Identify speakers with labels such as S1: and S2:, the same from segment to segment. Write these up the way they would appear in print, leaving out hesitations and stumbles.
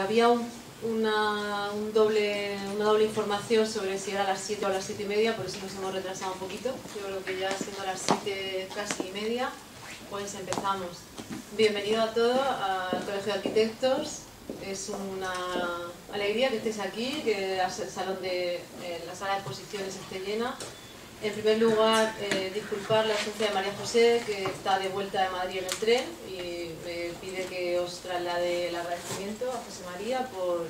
S1: Había una doble información sobre si era a las 7 o a las 7:30, por eso nos hemos retrasado un poquito. Yo creo que ya siendo las 7 casi y media, pues empezamos. Bienvenido a todos al Colegio de Arquitectos. Es una alegría que estéis aquí, que el salón la sala de exposiciones esté llena. En primer lugar, disculpar la ausencia de María José, que está de vuelta de Madrid en el tren y me pide que os traslade el agradecimiento a José María por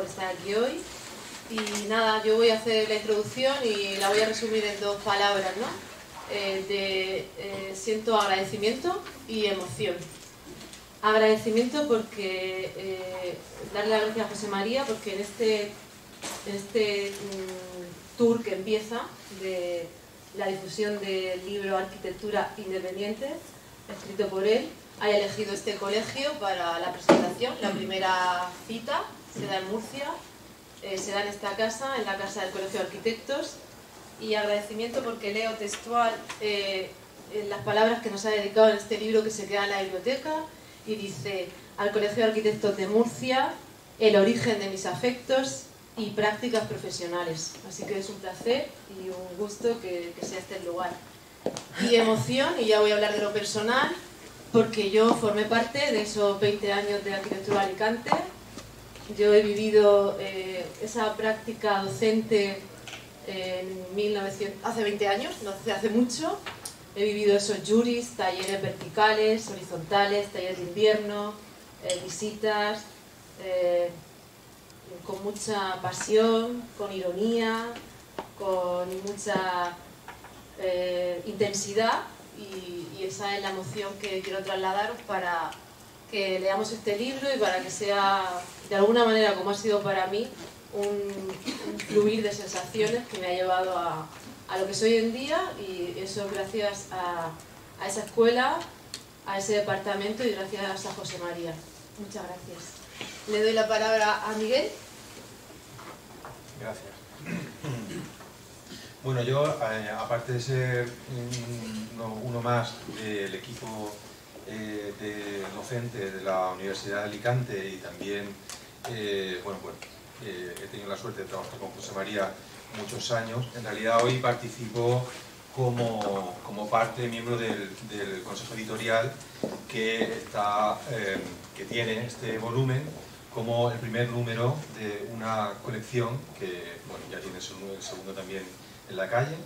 S1: estar aquí hoy. Y nada, yo voy a hacer la introducción y la voy a resumir en 2 palabras, ¿no? Siento agradecimiento y emoción. Agradecimiento porque darle las gracias a José María, porque en este tour que empieza de la difusión del libro Arquitectura Independiente, escrito por él, haya elegido este colegio para la presentación. La primera cita se da en Murcia, se da en esta casa, en la casa del Colegio de Arquitectos. Y agradecimiento porque leo textual las palabras que nos ha dedicado en este libro que se queda en la biblioteca, y dice: al Colegio de Arquitectos de Murcia, el origen de mis afectos y prácticas profesionales. Así que es un placer y un gusto que sea este el lugar. Y emoción, y ya voy a hablar de lo personal, porque yo formé parte de esos 20 años de Arquitectura Alicante. Yo he vivido esa práctica docente hace 20 años, no hace mucho. He vivido esos juris, talleres verticales, horizontales, talleres de invierno, visitas, con mucha pasión, con ironía, con mucha intensidad, y esa es la emoción que quiero trasladaros para que leamos este libro y para que sea, de alguna manera, como ha sido para mí, un fluir de sensaciones que me ha llevado a lo que soy hoy en día, y eso gracias a esa escuela, a ese departamento y gracias a José María. Muchas gracias. Le doy la palabra a Miguel.
S2: Gracias. Bueno, yo, aparte de ser uno más del equipo docente de la Universidad de Alicante, y también, he tenido la suerte de trabajar con José María muchos años, en realidad hoy participo como miembro del Consejo Editorial que tiene este volumen como el primer número de una colección que, bueno, ya tiene el segundo también en la calle,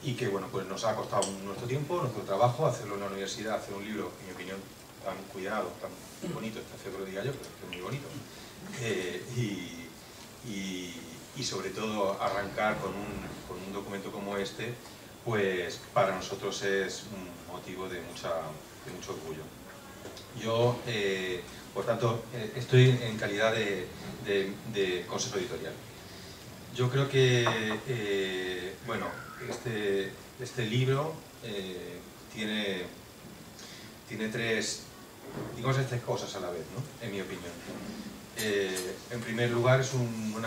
S2: y que, bueno, pues nos ha costado nuestro tiempo, nuestro trabajo, hacerlo en la universidad, hacer un libro, en mi opinión, tan cuidado, tan bonito, está feo que lo diga yo, pero es que es muy bonito, y sobre todo arrancar con un documento como este, pues para nosotros es un motivo de mucho orgullo. Yo, por tanto, estoy en calidad de consejo editorial. Yo creo que, bueno, este libro tiene tres cosas a la vez, ¿no? En mi opinión. En primer lugar, es un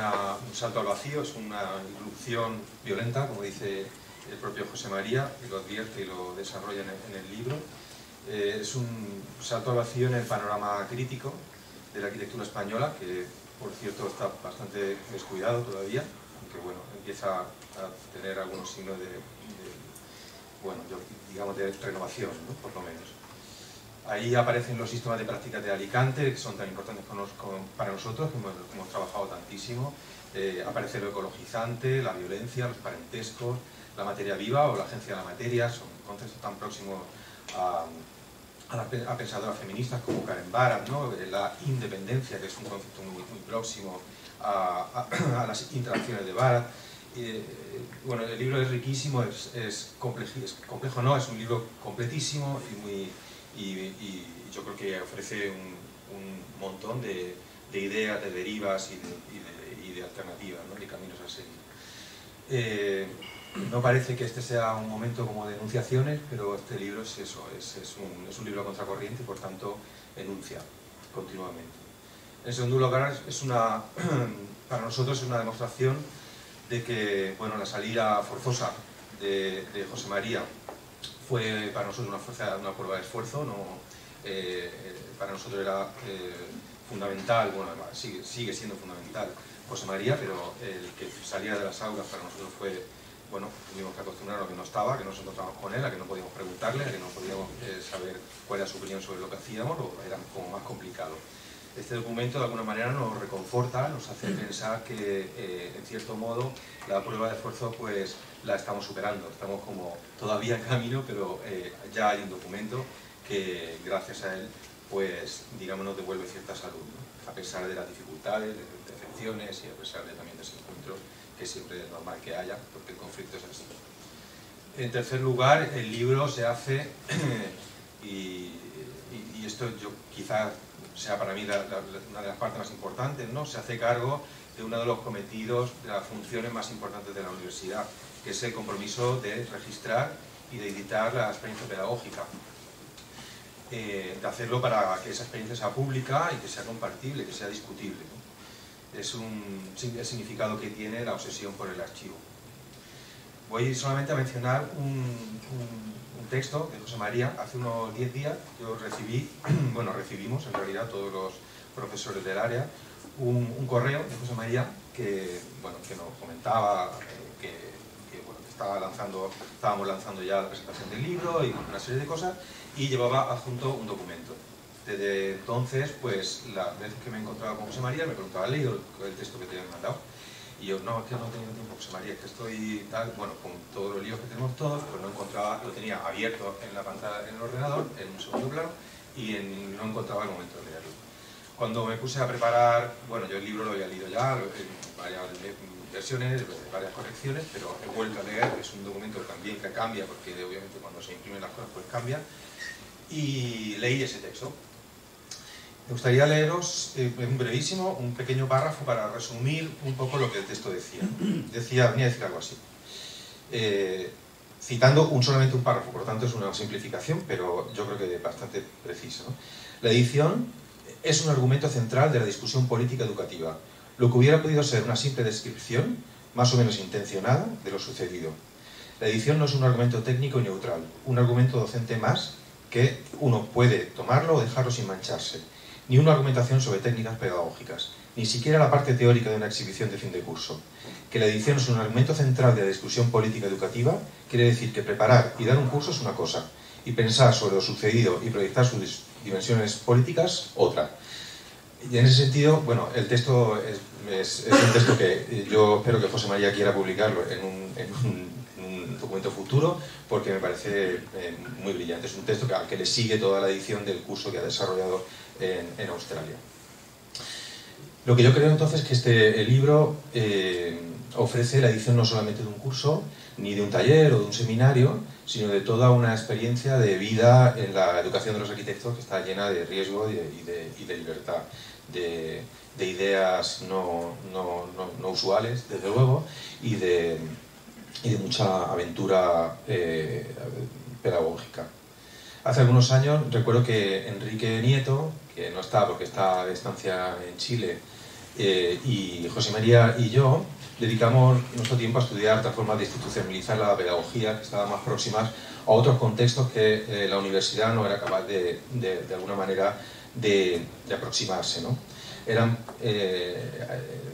S2: salto al vacío, es una irrupción violenta, como dice el propio José María, y lo advierte y lo desarrolla en el libro. Es un salto al vacío en el panorama crítico de la arquitectura española, que por cierto está bastante descuidado todavía, aunque bueno, empieza a tener algunos signos de renovación, ¿no? Por lo menos. Ahí aparecen los sistemas de prácticas de Alicante, que son tan importantes para nosotros, que hemos trabajado tantísimo. Aparece lo ecologizante, la violencia, los parentescos, la materia viva o la agencia de la materia, son conceptos tan próximos a pensadoras feministas como Karen Barad, ¿no? La independencia, que es un concepto muy próximo a las interacciones de Barad. Bueno, el libro es riquísimo, es complejo, no, es un libro completísimo y yo creo que ofrece un montón de ideas, de derivas y de alternativas, ¿no? De caminos a seguir. No parece que este sea un momento como de enunciaciones, pero este libro es eso, es un libro contracorriente y por tanto enuncia continuamente. En segundo lugar, para nosotros es una demostración de que, bueno, la salida forzosa de José María fue para nosotros una prueba de esfuerzo, para nosotros era fundamental, bueno, además sigue siendo fundamental José María, pero el que salía de las aulas para nosotros fue, bueno, tuvimos que acostumbrarnos a que no estaba, que no nos encontrábamos con él, a que no podíamos preguntarle, a que no podíamos saber cuál era su opinión sobre lo que hacíamos, o era como más complicado. Este documento de alguna manera nos reconforta, nos hace pensar que en cierto modo la prueba de esfuerzo pues la estamos superando, estamos como todavía en camino, pero ya hay un documento que gracias a él pues digamos nos devuelve cierta salud, ¿no? A pesar de las dificultades, de decepciones y a pesar de también desencuentros que siempre es normal que haya, porque el conflicto es así. En tercer lugar, el libro se hace, y esto yo quizás sea para mí una de las partes más importantes, ¿no? Se hace cargo de uno de los cometidos, de las funciones más importantes de la universidad, que es el compromiso de registrar y de editar la experiencia pedagógica. De hacerlo para que esa experiencia sea pública y que sea compartible, que sea discutible, ¿no? Es el significado que tiene la obsesión por el archivo. Voy solamente a mencionar un texto de José María. Hace unos 10 días yo recibimos en realidad todos los profesores del área un correo de José María que nos comentaba que estábamos lanzando ya la presentación del libro y una serie de cosas, y llevaba adjunto un documento. Desde entonces, pues las veces que me encontraba con José María me preguntaba, ¿has leído el texto que te habían mandado? Y yo, no, es que no he tenido tiempo, José María, es que estoy tal, bueno, con todos los líos que tenemos todos, pues no encontraba, lo tenía abierto en la pantalla, en el ordenador, en un segundo plano, y no encontraba el momento de leerlo. Cuando me puse a preparar, bueno, yo el libro lo había leído ya, en varias versiones, varias correcciones, pero he vuelto a leer, es un documento también que cambia, porque obviamente cuando se imprimen las cosas pues cambia, y leí ese texto. Me gustaría leeros un brevísimo, un pequeño párrafo para resumir un poco lo que el texto decía. Venía a decir algo así. Citando solamente un párrafo, por lo tanto es una simplificación, pero yo creo que bastante precisa, ¿no? La edición es un argumento central de la discusión política educativa, lo que hubiera podido ser una simple descripción, más o menos intencionada, de lo sucedido. La edición no es un argumento técnico y neutral, un argumento docente más que uno puede tomarlo o dejarlo sin mancharse, ni una argumentación sobre técnicas pedagógicas, ni siquiera la parte teórica de una exhibición de fin de curso. Que la edición es un argumento central de la discusión política educativa quiere decir que preparar y dar un curso es una cosa, y pensar sobre lo sucedido y proyectar sus dimensiones políticas, otra. Y en ese sentido, bueno, el texto es un texto que yo espero que José María quiera publicarlo en un documento futuro, porque me parece muy brillante. Es un texto al que le sigue toda la edición del curso que ha desarrollado en Australia. Lo que yo creo entonces es que este libro ofrece la edición no solamente de un curso, ni de un taller o de un seminario, sino de toda una experiencia de vida en la educación de los arquitectos que está llena de riesgo y de libertad, de ideas no usuales, desde luego, y de mucha aventura pedagógica. Hace algunos años recuerdo que Enrique Nieto, que no está porque está de estancia en Chile, y José María y yo dedicamos nuestro tiempo a estudiar otras formas de institucionalizar la pedagogía que estaban más próximas a otros contextos que la universidad no era capaz de alguna manera de aproximarse, ¿no? Eran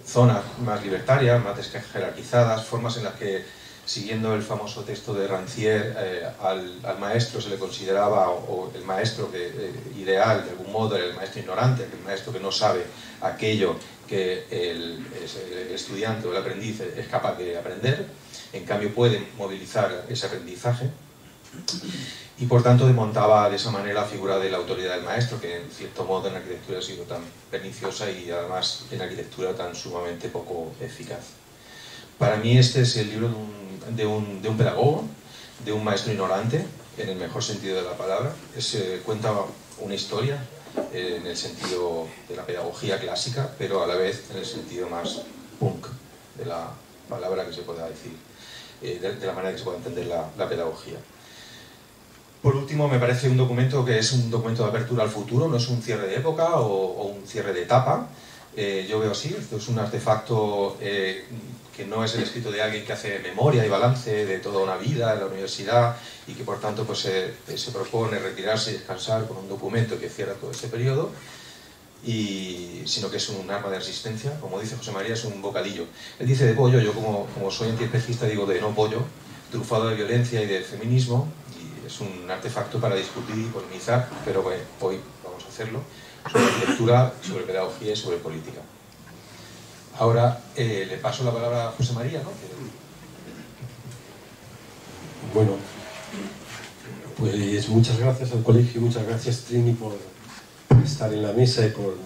S2: zonas más libertarias, más desjerarquizadas, formas en las que, siguiendo el famoso texto de Rancière, al maestro se le consideraba, o el maestro ideal de algún modo era el maestro ignorante, el maestro que no sabe aquello que el estudiante o el aprendiz es capaz de aprender, en cambio puede movilizar ese aprendizaje, y por tanto desmontaba de esa manera la figura de la autoridad del maestro, que en cierto modo en la arquitectura ha sido tan perniciosa y además en la arquitectura tan sumamente poco eficaz. Para mí este es el libro de un pedagogo, de un maestro ignorante, en el mejor sentido de la palabra. Cuenta una historia en el sentido de la pedagogía clásica, pero a la vez en el sentido más punk de la palabra que se pueda decir, de la manera que se pueda entender la pedagogía. Por último, me parece un documento que es un documento de apertura al futuro, no es un cierre de época o un cierre de etapa. Yo veo así, esto es un artefacto que no es el escrito de alguien que hace memoria y balance de toda una vida en la universidad y que por tanto pues, se propone retirarse y descansar con un documento que cierra todo ese periodo, sino que es un arma de resistencia, como dice José María, es un bocadillo. Él dice de pollo, yo como soy antiespecista digo de no pollo, trufado de violencia y de feminismo, y es un artefacto para discutir y polemizar, pero bueno, hoy vamos a hacerlo, sobre arquitectura, sobre pedagogía y sobre política. Ahora le paso la palabra a José María, ¿no?
S3: Bueno, pues muchas gracias al colegio, muchas gracias Trini por estar en la mesa y por...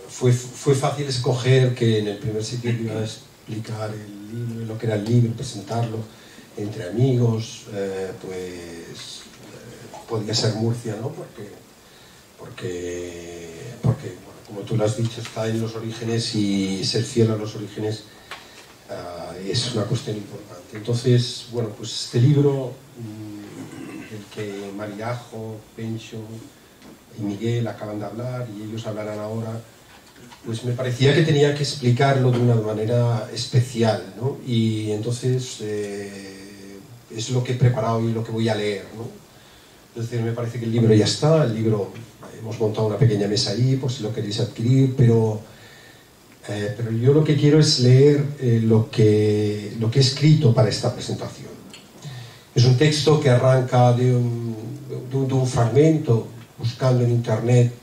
S3: Fue fácil escoger que en el primer sitio iba a explicar el libro, lo que era el libro, presentarlo entre amigos, podía ser Murcia, ¿no? Porque bueno, como tú lo has dicho, está en los orígenes y ser fiel a los orígenes es una cuestión importante. Entonces, bueno, pues este libro, del que Mariajo, Pencho y Miguel acaban de hablar y ellos hablarán ahora, pues me parecía que tenía que explicarlo de una manera especial, ¿no? Y entonces es lo que he preparado y lo que voy a leer, ¿no? Entonces me parece que el libro ya está, el libro, hemos montado una pequeña mesa ahí por si lo queréis adquirir, pero yo lo que quiero es leer lo que he escrito para esta presentación. Es un texto que arranca de un fragmento, buscando en internet,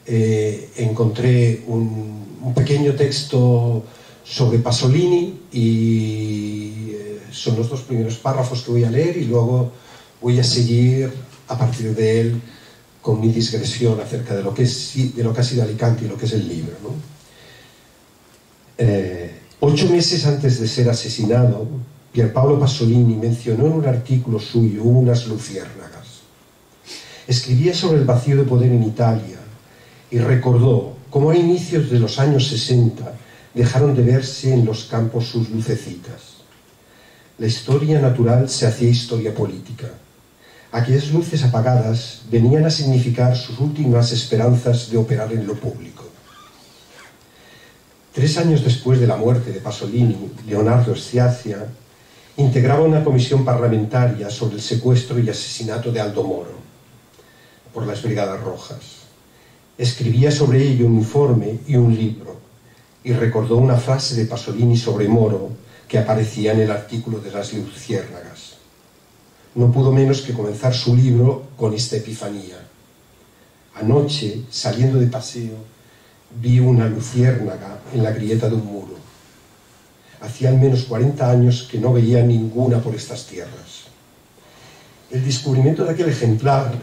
S3: encontré un pequeño texto sobre Pasolini y son los dos primeros párrafos que voy a leer y luego voy a seguir a partir de él con mi digresión acerca de lo que ha sido Alicante y lo que es el libro, ¿no? 8 meses antes de ser asesinado, Pierpaolo Pasolini mencionó en un artículo suyo unas luciérnagas. Escribía sobre el vacío de poder en Italia y recordó cómo a inicios de los años 60 dejaron de verse en los campos sus lucecitas. La historia natural se hacía historia política. Aquellas luces apagadas venían a significar sus últimas esperanzas de operar en lo público. 3 años después de la muerte de Pasolini, Leonardo Sciascia integraba una comisión parlamentaria sobre el secuestro y asesinato de Aldo Moro por las Brigadas Rojas. Escribía sobre ello un informe y un libro, y recordó una frase de Pasolini sobre Moro que aparecía en el artículo de las luciérnagas. No pudo menos que comenzar su libro con esta epifanía. Anoche, saliendo de paseo, vi una luciérnaga en la grieta de un muro. Hacía al menos 40 años que no veía ninguna por estas tierras. El descubrimiento de aquel ejemplar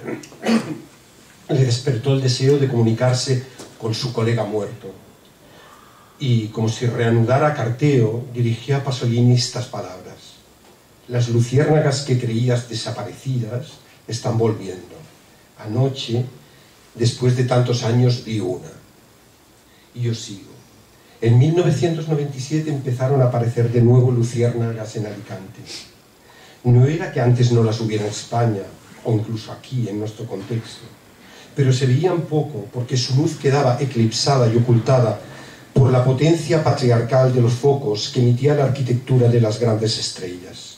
S3: le despertó el deseo de comunicarse con su colega muerto. Y, como si reanudara carteo, dirigió a Pasolini estas palabras: las luciérnagas que creías desaparecidas están volviendo. Anoche, después de tantos años, vi una. Y yo sigo. En 1997 empezaron a aparecer de nuevo luciérnagas en Alicante. No era que antes no las hubiera en España, o incluso aquí, en nuestro contexto, pero se veían poco porque su luz quedaba eclipsada y ocultada por la potencia patriarcal de los focos que emitía la arquitectura de las grandes estrellas.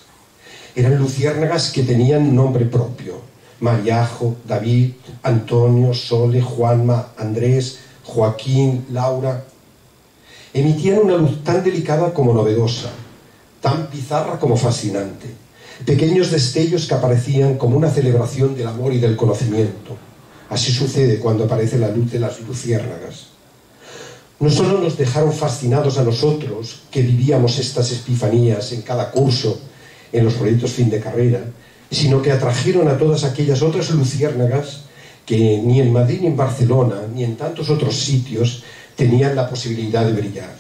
S3: Eran luciérnagas que tenían nombre propio: Mariajo, David, Antonio, Sole, Juanma, Andrés, Joaquín, Laura. Emitían una luz tan delicada como novedosa, tan bizarra como fascinante. Pequeños destellos que aparecían como una celebración del amor y del conocimiento. Así sucede cuando aparece la luz de las luciérnagas. No solo nos dejaron fascinados a nosotros, que vivíamos estas epifanías en cada curso, en los proyectos fin de carrera, sino que atrajeron a todas aquellas otras luciérnagas que ni en Madrid, ni en Barcelona, ni en tantos otros sitios tenían la posibilidad de brillar.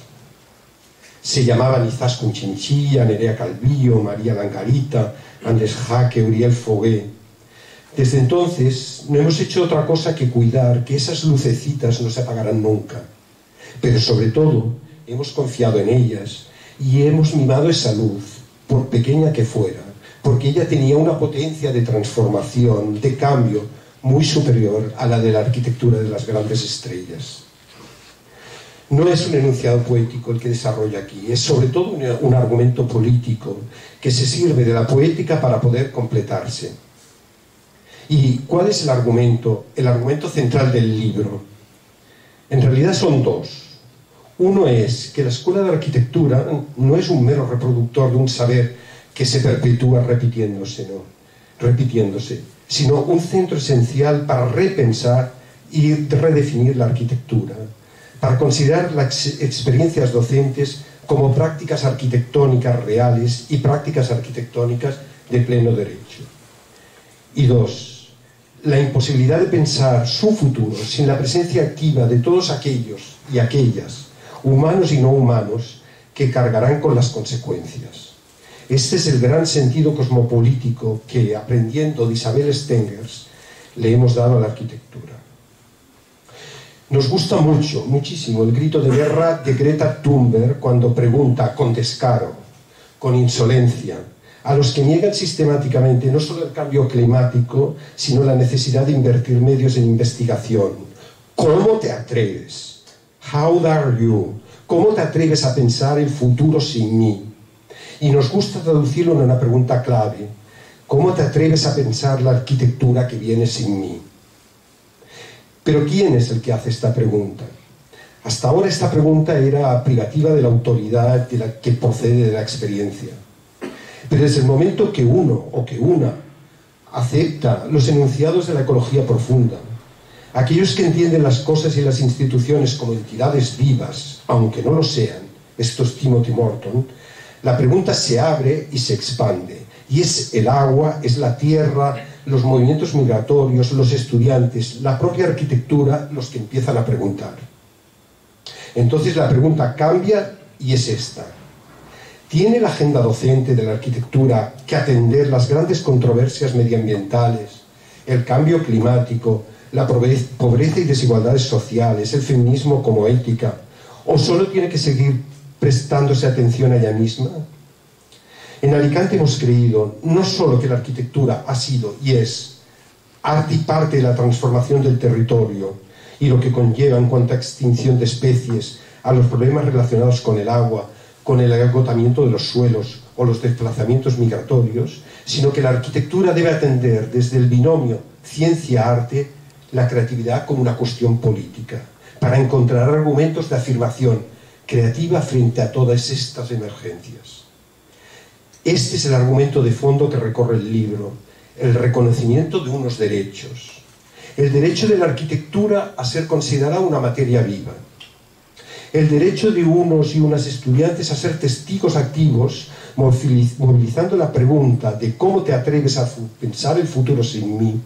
S3: Se llamaban Izaskun Chinchilla, Nerea Calvillo, María Langarita, Andrés Jaque, Uriel Fogué. Desde entonces no hemos hecho otra cosa que cuidar que esas lucecitas no se apagaran nunca. Pero sobre todo hemos confiado en ellas y hemos mimado esa luz, por pequeña que fuera, porque ella tenía una potencia de transformación, de cambio, muy superior a la de la arquitectura de las grandes estrellas. No es un enunciado poético el que desarrolla aquí, es sobre todo un argumento político que se sirve de la poética para poder completarse. ¿Y cuál es el argumento? El argumento central del libro. En realidad son dos. Uno es que la escuela de arquitectura no es un mero reproductor de un saber que se perpetúa repitiéndose, sino un centro esencial para repensar y redefinir la arquitectura, para considerar las experiencias docentes como prácticas arquitectónicas reales y prácticas arquitectónicas de pleno derecho. Y dos, la imposibilidad de pensar su futuro sin la presencia activa de todos aquellos y aquellas, humanos y no humanos, que cargarán con las consecuencias. Este es el gran sentido cosmopolítico que, aprendiendo de Isabel Stengers, le hemos dado a la arquitectura. Nos gusta muchísimo el grito de guerra de Greta Thunberg cuando pregunta con descaro, con insolencia, a los que niegan sistemáticamente no solo el cambio climático, sino la necesidad de invertir medios en investigación. ¿Cómo te atreves? How dare you? ¿Cómo te atreves a pensar el futuro sin mí? Y nos gusta traducirlo en una pregunta clave. ¿Cómo te atreves a pensar la arquitectura que viene sin mí? Pero ¿quién es el que hace esta pregunta? Hasta ahora esta pregunta era privativa de la autoridad que procede de la experiencia. Pero desde el momento que uno o que una acepta los enunciados de la ecología profunda, aquellos que entienden las cosas y las instituciones como entidades vivas, aunque no lo sean, esto es Timothy Morton, la pregunta se abre y se expande. Y es el agua, es la tierra, los movimientos migratorios, los estudiantes, la propia arquitectura los que empiezan a preguntar. Entonces la pregunta cambia y es esta. ¿Tiene la agenda docente de la arquitectura que atender las grandes controversias medioambientales, el cambio climático, la pobreza y desigualdades sociales, el feminismo como ética, o solo tiene que seguir prestándose atención a ella misma? En Alicante hemos creído no solo que la arquitectura ha sido y es arte y parte de la transformación del territorio y lo que conlleva en cuanto a extinción de especies, a los problemas relacionados con el agua, con el agotamiento de los suelos o los desplazamientos migratorios, sino que la arquitectura debe atender desde el binomio ciencia-arte la creatividad como una cuestión política, para encontrar argumentos de afirmación creativa frente a todas estas emergencias. Este es el argumento de fondo que recorre el libro, el reconocimiento de unos derechos, el derecho de la arquitectura a ser considerada una materia viva, el derecho de unos y unas estudiantes a ser testigos activos, movilizando la pregunta de cómo te atreves a pensar el futuro sin mí,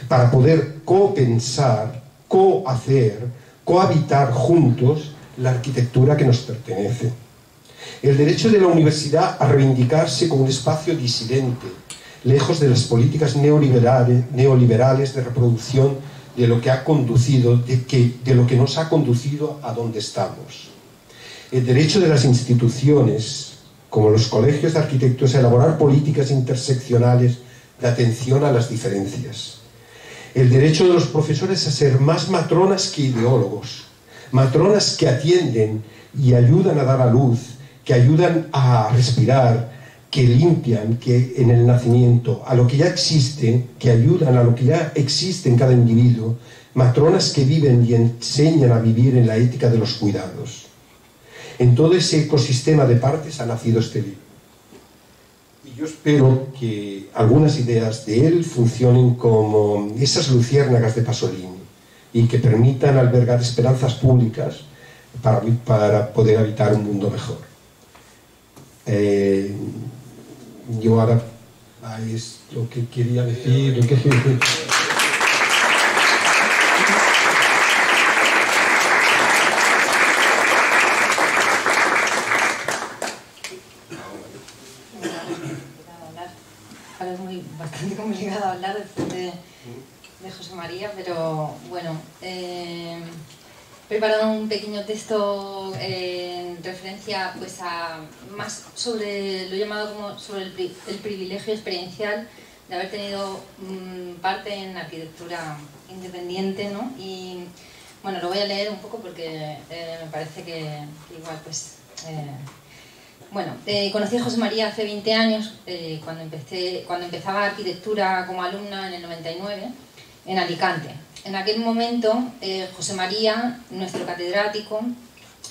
S3: para poder copensar, cohacer, cohabitar juntos la arquitectura que nos pertenece. El derecho de la universidad a reivindicarse como un espacio disidente, lejos de las políticas neoliberales de reproducción de lo que ha conducido, de lo que nos ha conducido a donde estamos. El derecho de las instituciones, como los colegios de arquitectos, a elaborar políticas interseccionales de atención a las diferencias. El derecho de los profesores a ser más matronas que ideólogos, matronas que atienden y ayudan a dar a luz, que ayudan a respirar, que limpian, que en el nacimiento, a lo que ya existe, que ayudan a lo que ya existe en cada individuo, matronas que viven y enseñan a vivir en la ética de los cuidados. En todo ese ecosistema de partes ha nacido este libro. Y yo espero que algunas ideas de él funcionen como esas luciérnagas de Pasolini y que permitan albergar esperanzas públicas para poder habitar un mundo mejor. Yo ahora es lo que quería decir.
S4: Ahora es bastante complicado hablar después de José María, pero bueno, he preparado un pequeño texto en referencia pues a más sobre lo llamado como sobre el privilegio experiencial de haber tenido parte en arquitectura independiente, ¿no? Y bueno, lo voy a leer un poco porque me parece que igual pues... Bueno, conocí a José María hace 20 años, cuando empezaba arquitectura como alumna en el 99, en Alicante. En aquel momento, José María, nuestro catedrático,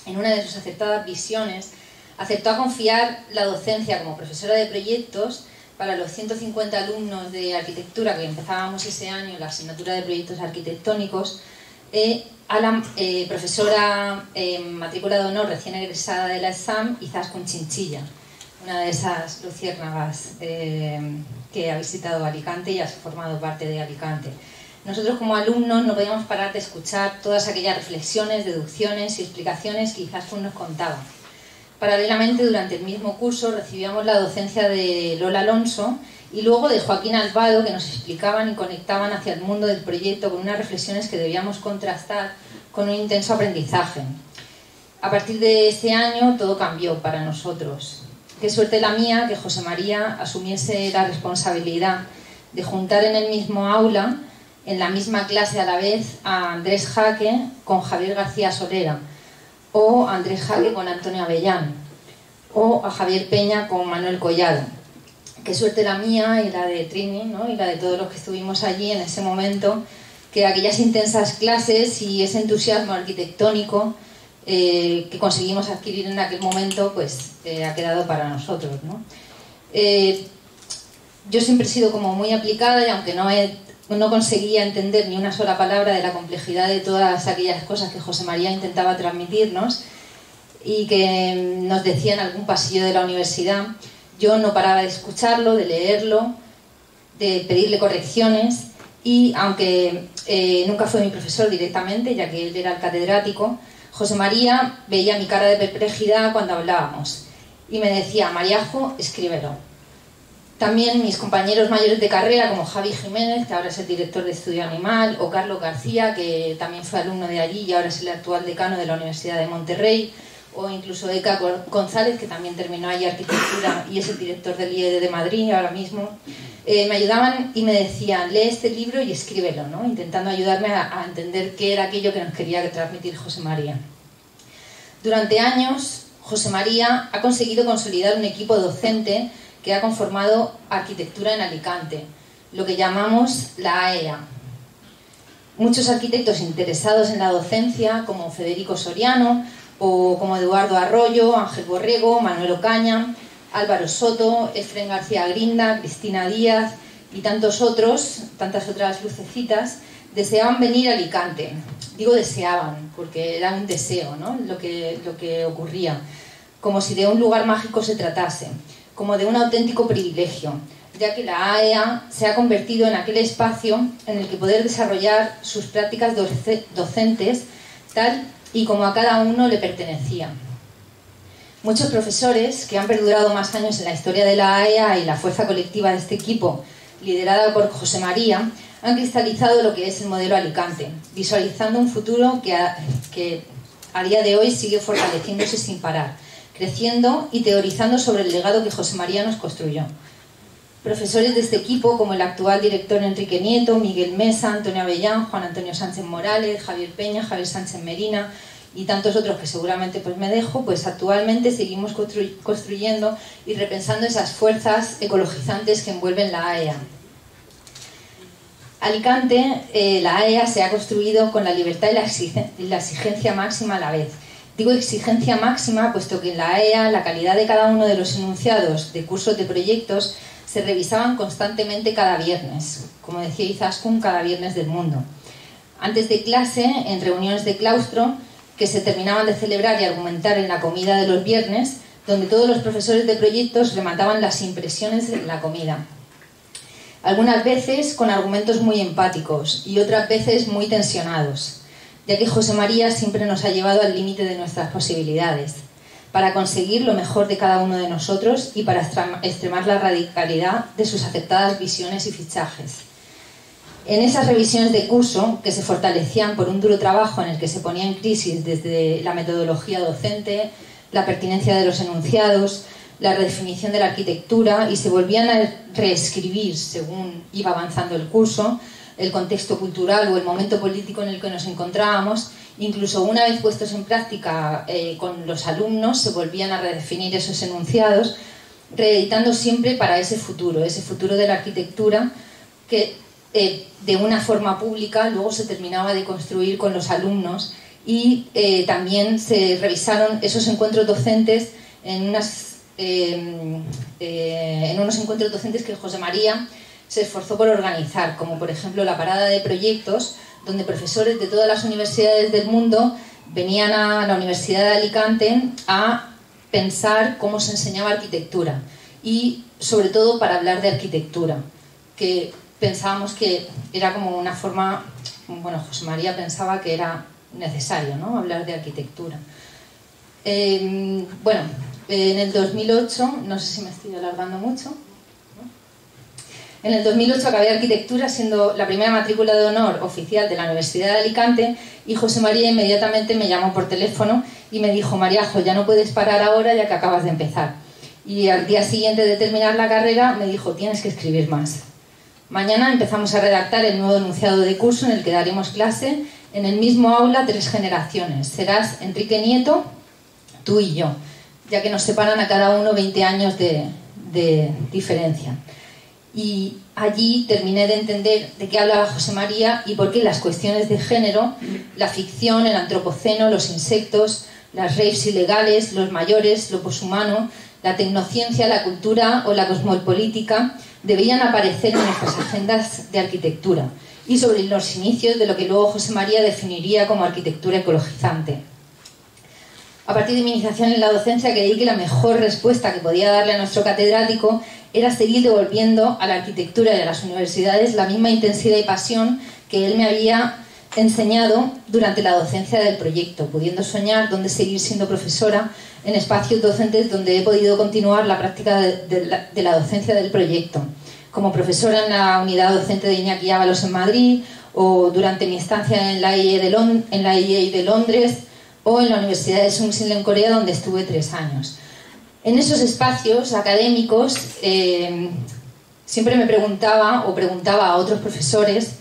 S4: en una de sus acertadas visiones, aceptó a confiar la docencia como profesora de proyectos para los 150 alumnos de arquitectura que empezábamos ese año en la asignatura de proyectos arquitectónicos, a la profesora matrícula de honor recién egresada de la ESAM, Izaskun Chinchilla, una de esas luciérnagas que ha visitado Alicante y ha formado parte de Alicante. Nosotros como alumnos no podíamos parar de escuchar todas aquellas reflexiones, deducciones y explicaciones que Izaskun nos contaba. Paralelamente, durante el mismo curso recibíamos la docencia de Lola Alonso y luego de Joaquín Albado, que nos explicaban y conectaban hacia el mundo del proyecto con unas reflexiones que debíamos contrastar con un intenso aprendizaje. A partir de ese año todo cambió para nosotros. Qué suerte la mía que José María asumiese la responsabilidad de juntar en el mismo aula, en la misma clase a la vez, a Andrés Jaque con Javier García Solera, o a Andrés Jaque con Antonio Avellán, o a Javier Peña con Manuel Collado. Qué suerte la mía y la de Trini, ¿no? Y la de todos los que estuvimos allí en ese momento, que aquellas intensas clases y ese entusiasmo arquitectónico que conseguimos adquirir en aquel momento, pues ha quedado para nosotros, ¿no? Yo siempre he sido como muy aplicada y aunque no conseguía entender ni una sola palabra de la complejidad de todas aquellas cosas que José María intentaba transmitirnos y que nos decía en algún pasillo de la universidad, yo no paraba de escucharlo, de leerlo, de pedirle correcciones y, aunque nunca fue mi profesor directamente, ya que él era el catedrático, José María veía mi cara de perplejidad cuando hablábamos y me decía, Mariajo, escríbelo. También mis compañeros mayores de carrera, como Javi Jiménez, que ahora es el director de Estudio Animal, o Carlos García, que también fue alumno de allí y ahora es el actual decano de la Universidad de Monterrey, o incluso Eka González, que también terminó allí arquitectura y es el director del IED de Madrid ahora mismo, me ayudaban y me decían, lee este libro y escríbelo, ¿no? Intentando ayudarme a entender qué era aquello que nos quería transmitir José María. Durante años, José María ha conseguido consolidar un equipo docente que ha conformado arquitectura en Alicante, lo que llamamos la AEA. Muchos arquitectos interesados en la docencia, como Federico Soriano, o como Eduardo Arroyo, Ángel Borrego, Manuel Ocaña, Álvaro Soto, Efren García Grinda, Cristina Díaz y tantas otras lucecitas, deseaban venir a Alicante. Digo deseaban, porque era un deseo, ¿no? lo que ocurría, como si de un lugar mágico se tratase, como de un auténtico privilegio, ya que la AEA se ha convertido en aquel espacio en el que poder desarrollar sus prácticas docentes tal y como a cada uno le pertenecía. Muchos profesores que han perdurado más años en la historia de la AEA y la fuerza colectiva de este equipo, liderada por José María, han cristalizado lo que es el modelo Alicante, visualizando un futuro que a día de hoy sigue fortaleciéndose sin parar, creciendo y teorizando sobre el legado que José María nos construyó. Profesores de este equipo, como el actual director Enrique Nieto, Miguel Mesa, Antonio Avellán, Juan Antonio Sánchez Morales, Javier Peña, Javier Sánchez Merina y tantos otros que seguramente pues me dejo, pues actualmente seguimos construyendo y repensando esas fuerzas ecologizantes que envuelven la AEA. Alicante, la AEA se ha construido con la libertad y la exigencia máxima a la vez. Digo exigencia máxima puesto que en la AEA la calidad de cada uno de los enunciados de cursos de proyectos se revisaban constantemente cada viernes, como decía Izaskun, cada viernes del mundo. Antes de clase, en reuniones de claustro, que se terminaban de celebrar y argumentar en la comida de los viernes, donde todos los profesores de proyectos remataban las impresiones en la comida. Algunas veces con argumentos muy empáticos y otras veces muy tensionados, ya que José María siempre nos ha llevado al límite de nuestras posibilidades, para conseguir lo mejor de cada uno de nosotros y para extremar la radicalidad de sus aceptadas visiones y fichajes. En esas revisiones de curso, que se fortalecían por un duro trabajo en el que se ponía en crisis desde la metodología docente, la pertinencia de los enunciados, la redefinición de la arquitectura y se volvían a reescribir según iba avanzando el curso, el contexto cultural o el momento político en el que nos encontrábamos. Incluso una vez puestos en práctica con los alumnos, se volvían a redefinir esos enunciados, reeditando siempre para ese futuro de la arquitectura que de una forma pública luego se terminaba de construir con los alumnos. Y también se revisaron esos encuentros docentes en unos encuentros docentes que José María se esforzó por organizar, como por ejemplo la parada de proyectos, donde profesores de todas las universidades del mundo venían a la Universidad de Alicante a pensar cómo se enseñaba arquitectura y sobre todo para hablar de arquitectura, que pensábamos que era como una forma, bueno, José María pensaba que era necesario, ¿no?, hablar de arquitectura. Bueno, en el 2008, no sé si me estoy alargando mucho, ¿no? En el 2008 acabé arquitectura siendo la primera matrícula de honor oficial de la Universidad de Alicante y José María inmediatamente me llamó por teléfono y me dijo: Mariajo, ya no puedes parar ahora ya que acabas de empezar. Y al día siguiente de terminar la carrera me dijo: tienes que escribir más. Mañana empezamos a redactar el nuevo enunciado de curso en el que daremos clase en el mismo aula 3 generaciones. Serás Enrique Nieto, tú y yo, ya que nos separan a cada uno 20 años de diferencia. Y allí terminé de entender de qué hablaba José María y por qué las cuestiones de género, la ficción, el antropoceno, los insectos, las raves ilegales, los mayores, lo poshumano, la tecnociencia, la cultura o la cosmopolítica debían aparecer en nuestras agendas de arquitectura y sobre los inicios de lo que luego José María definiría como arquitectura ecologizante. A partir de mi iniciación en la docencia creí que la mejor respuesta que podía darle a nuestro catedrático era seguir devolviendo a la arquitectura y a las universidades la misma intensidad y pasión que él me había enseñado durante la docencia del proyecto, pudiendo soñar dónde seguir siendo profesora en espacios docentes donde he podido continuar la práctica de la docencia del proyecto, como profesora en la unidad docente de Iñaki Ábalos en Madrid, o durante mi estancia en la IEA de Londres, o en la Universidad de Sungsil en Corea, donde estuve 3 años. En esos espacios académicos siempre me preguntaba a otros profesores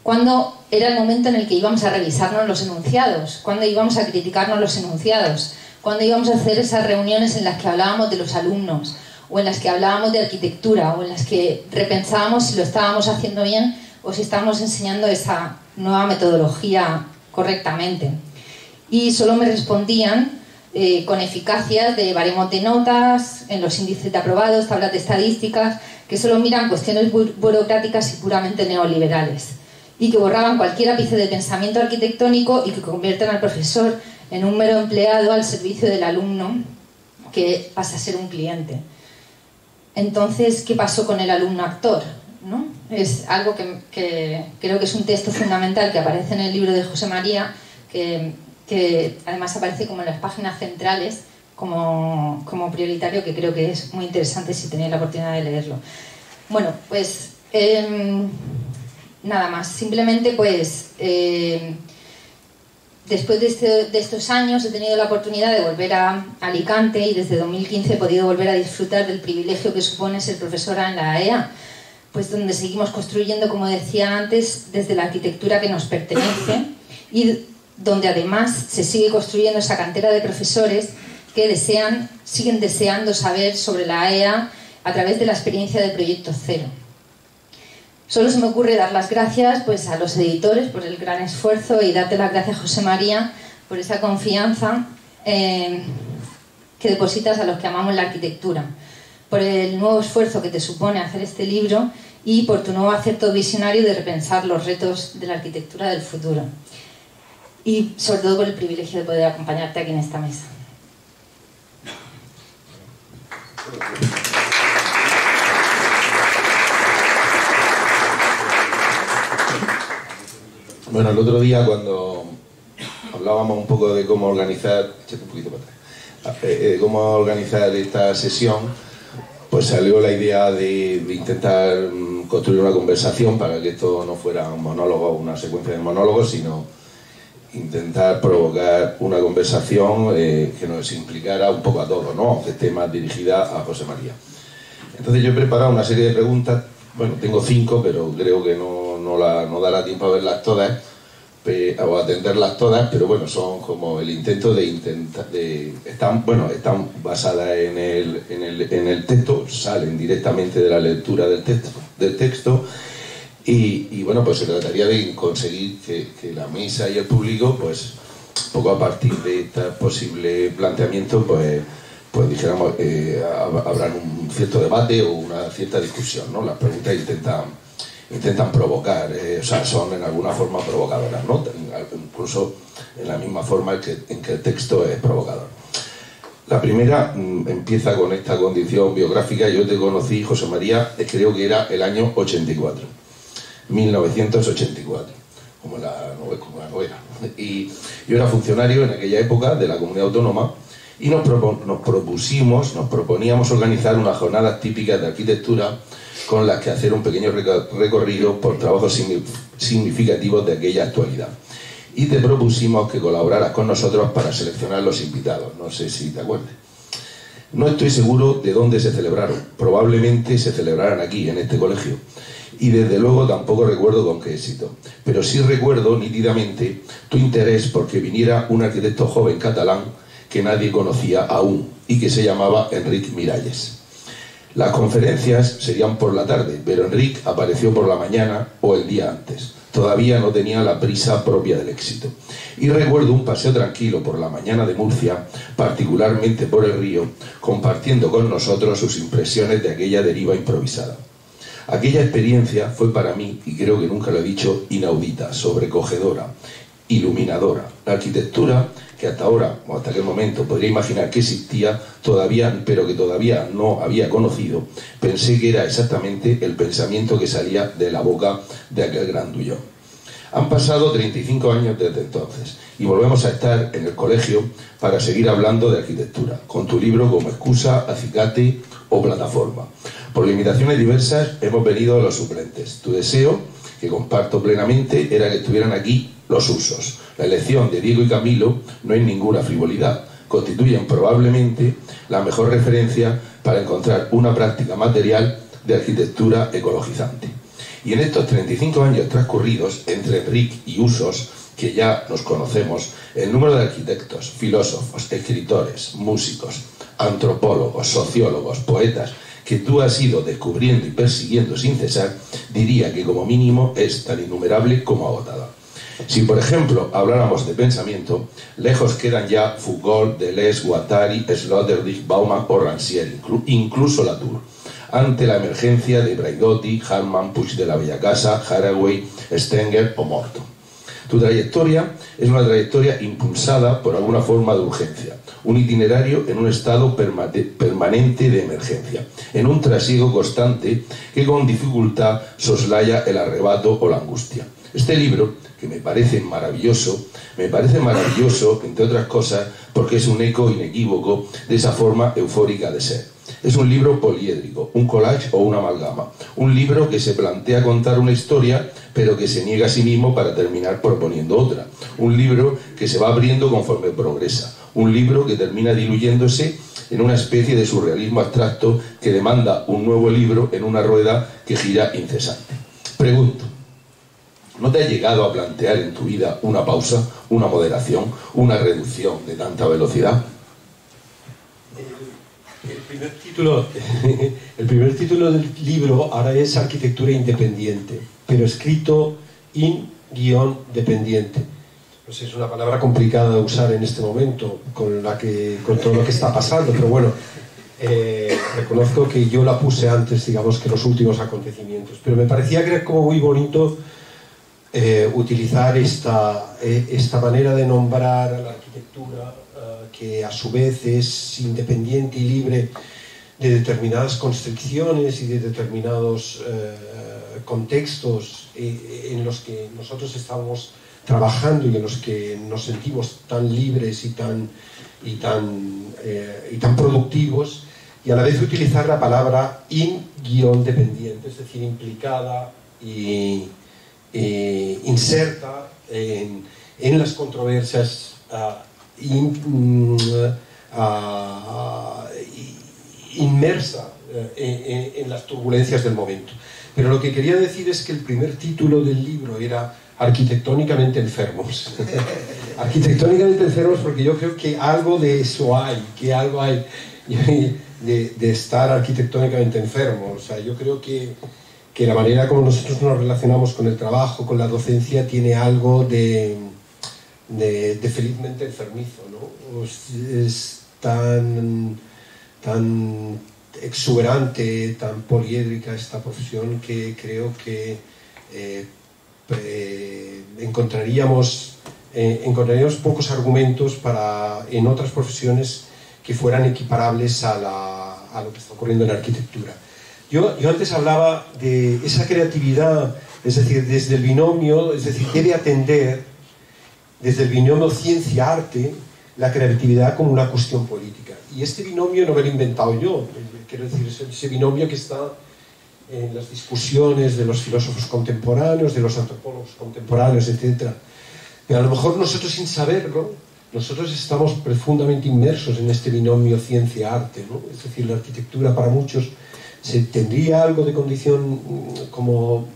S4: cuándo era el momento en el que íbamos a revisarnos los enunciados, cuándo íbamos a criticarnos los enunciados, cuándo íbamos a hacer esas reuniones en las que hablábamos de los alumnos, o en las que hablábamos de arquitectura, o en las que repensábamos si lo estábamos haciendo bien o si estábamos enseñando esa nueva metodología correctamente. Y solo me respondían con eficacias de baremos de notas, en los índices de aprobados, tablas de estadísticas, que solo miran cuestiones burocráticas y puramente neoliberales, y que borraban cualquier ápice de pensamiento arquitectónico y que convierten al profesor en un mero empleado al servicio del alumno que pasa a ser un cliente. Entonces, ¿qué pasó con el alumno actor? ¿No? Es algo que creo que es un texto fundamental que aparece en el libro de José María, que además aparece como en las páginas centrales como prioritario, que creo que es muy interesante si tenéis la oportunidad de leerlo. Bueno, pues nada más, simplemente pues después de estos años he tenido la oportunidad de volver a Alicante y desde 2015 he podido volver a disfrutar del privilegio que supone ser profesora en la AEA, pues donde seguimos construyendo, como decía antes, desde la arquitectura que nos pertenece y donde además se sigue construyendo esa cantera de profesores que siguen deseando saber sobre la AEA a través de la experiencia del Proyecto Cero. Solo se me ocurre dar las gracias pues, a los editores por el gran esfuerzo y darte las gracias, José María, por esa confianza que depositas a los que amamos la arquitectura, por el nuevo esfuerzo que te supone hacer este libro y por tu nuevo acierto visionario de repensar los retos de la arquitectura del futuro. Y sobre todo por el privilegio de poder acompañarte aquí en esta mesa.
S5: Bueno, el otro día cuando hablábamos un poco de cómo organizar, cómo organizar esta sesión, pues salió la idea de intentar construir una conversación para que esto no fuera un monólogo, una secuencia de monólogos, sino intentar provocar una conversación que nos implicara un poco a todos, ¿no? Aunque esté más dirigida a José María. Entonces yo he preparado una serie de preguntas, bueno, tengo 5, pero creo que no dará tiempo a verlas todas, o atenderlas todas, pero bueno, son como el intento están basadas en el texto, salen directamente de la lectura del texto. Y bueno, pues se trataría de conseguir que la mesa y el público, pues poco a partir de este posible planteamiento, pues dijéramos, habrá un cierto debate o una cierta discusión, ¿no? Las preguntas intentan provocar, o sea, son en alguna forma provocadoras, ¿no? Incluso en la misma forma en que el texto es provocador. La primera empieza con esta condición biográfica. Yo te conocí, José María, creo que era el año 84. 1984, como la novela. Y yo era funcionario en aquella época de la comunidad autónoma y nos proponíamos organizar unas jornadas típicas de arquitectura con las que hacer un pequeño recorrido por trabajos significativos de aquella actualidad. Y te propusimos que colaboraras con nosotros para seleccionar los invitados. No sé si te acuerdas. No estoy seguro de dónde se celebraron. Probablemente se celebraran aquí, en este colegio. Y desde luego tampoco recuerdo con qué éxito. Pero sí recuerdo nítidamente tu interés porque viniera un arquitecto joven catalán que nadie conocía aún y que se llamaba Enric Miralles. Las conferencias serían por la tarde, pero Enric apareció por la mañana o el día antes. Todavía no tenía la prisa propia del éxito. Y recuerdo un paseo tranquilo por la mañana de Murcia, particularmente por el río, compartiendo con nosotros sus impresiones de aquella deriva improvisada. Aquella experiencia fue para mí, y creo que nunca lo he dicho, inaudita, sobrecogedora, iluminadora. La arquitectura, que hasta ahora, o hasta aquel momento, podría imaginar que existía, pero que todavía no había conocido, pensé que era exactamente el pensamiento que salía de la boca de aquel grandullón. Han pasado 35 años desde entonces, y volvemos a estar en el colegio para seguir hablando de arquitectura, con tu libro como excusa, acicate o plataforma. Por limitaciones diversas hemos venido los suplentes. Tu deseo, que comparto plenamente, era que estuvieran aquí los usos. La elección de Diego y Camilo no es ninguna frivolidad. Constituyen probablemente la mejor referencia para encontrar una práctica material de arquitectura ecologizante. Y en estos 35 años transcurridos entre Enric y Usos, que ya nos conocemos, el número de arquitectos, filósofos, escritores, músicos, antropólogos, sociólogos, poetas, que tú has ido descubriendo y persiguiendo sin cesar, diría que como mínimo es tan innumerable como agotada. Si, por ejemplo, habláramos de pensamiento, lejos quedan ya Foucault, Deleuze, Guattari, Sloterdijk, Bauman o Rancière, incluso Latour, ante la emergencia de Braidotti, Harman, Puig de la Bellacasa, Haraway, Stenger o Morton. Tu trayectoria es una trayectoria impulsada por alguna forma de urgencia, un itinerario en un estado permanente de emergencia, en un trasiego constante que con dificultad soslaya el arrebato o la angustia. Este libro, que me parece maravilloso, entre otras cosas, porque es un eco inequívoco de esa forma eufórica de ser. Es un libro poliédrico, un collage o una amalgama. Un libro que se plantea contar una historia, pero que se niega a sí mismo para terminar proponiendo otra. Un libro que se va abriendo conforme progresa. Un libro que termina diluyéndose en una especie de surrealismo abstracto que demanda un nuevo libro en una rueda que gira incesante. Pregunto, ¿no te ha llegado a plantear en tu vida una pausa, una moderación, una reducción de tanta velocidad?
S3: El primer título del libro ahora es Arquitectura Independiente, pero escrito in-dependiente. Pues es una palabra complicada de usar en este momento con todo lo que está pasando, pero bueno, reconozco que yo la puse antes, digamos, que los últimos acontecimientos, pero me parecía que era como muy bonito utilizar esta manera de nombrar a la arquitectura, que a su vez es independiente y libre de determinadas constricciones y de determinados contextos en los que nosotros estamos trabajando y en los que nos sentimos tan libres y tan productivos, y a la vez utilizar la palabra in-dependiente, es decir, implicada y inserta en en las controversias inmersa en las turbulencias del momento. Pero lo que quería decir es que el primer título del libro era Arquitectónicamente enfermos. Arquitectónicamente enfermos porque yo creo que algo de eso hay, que algo hay de estar arquitectónicamente enfermos. O sea, yo creo que la manera como nosotros nos relacionamos con el trabajo, con la docencia, tiene algo de felizmente enfermizo, ¿no? Es tan exuberante, tan poliédrica esta profesión que creo que encontraríamos pocos argumentos en otras profesiones que fueran equiparables a lo que está ocurriendo en la arquitectura. Yo antes hablaba de esa creatividad, es decir, desde el binomio, es decir, debe atender desde el binomio ciencia-arte la creatividad como una cuestión política. Y este binomio no me lo he inventado yo, quiero decir, es ese binomio que está en las discusiones de los filósofos contemporáneos, de los antropólogos contemporáneos, etc. Pero a lo mejor nosotros, sin saberlo, nosotros estamos profundamente inmersos en este binomio ciencia-arte, ¿no? Es decir, la arquitectura para muchos tendría algo de condición como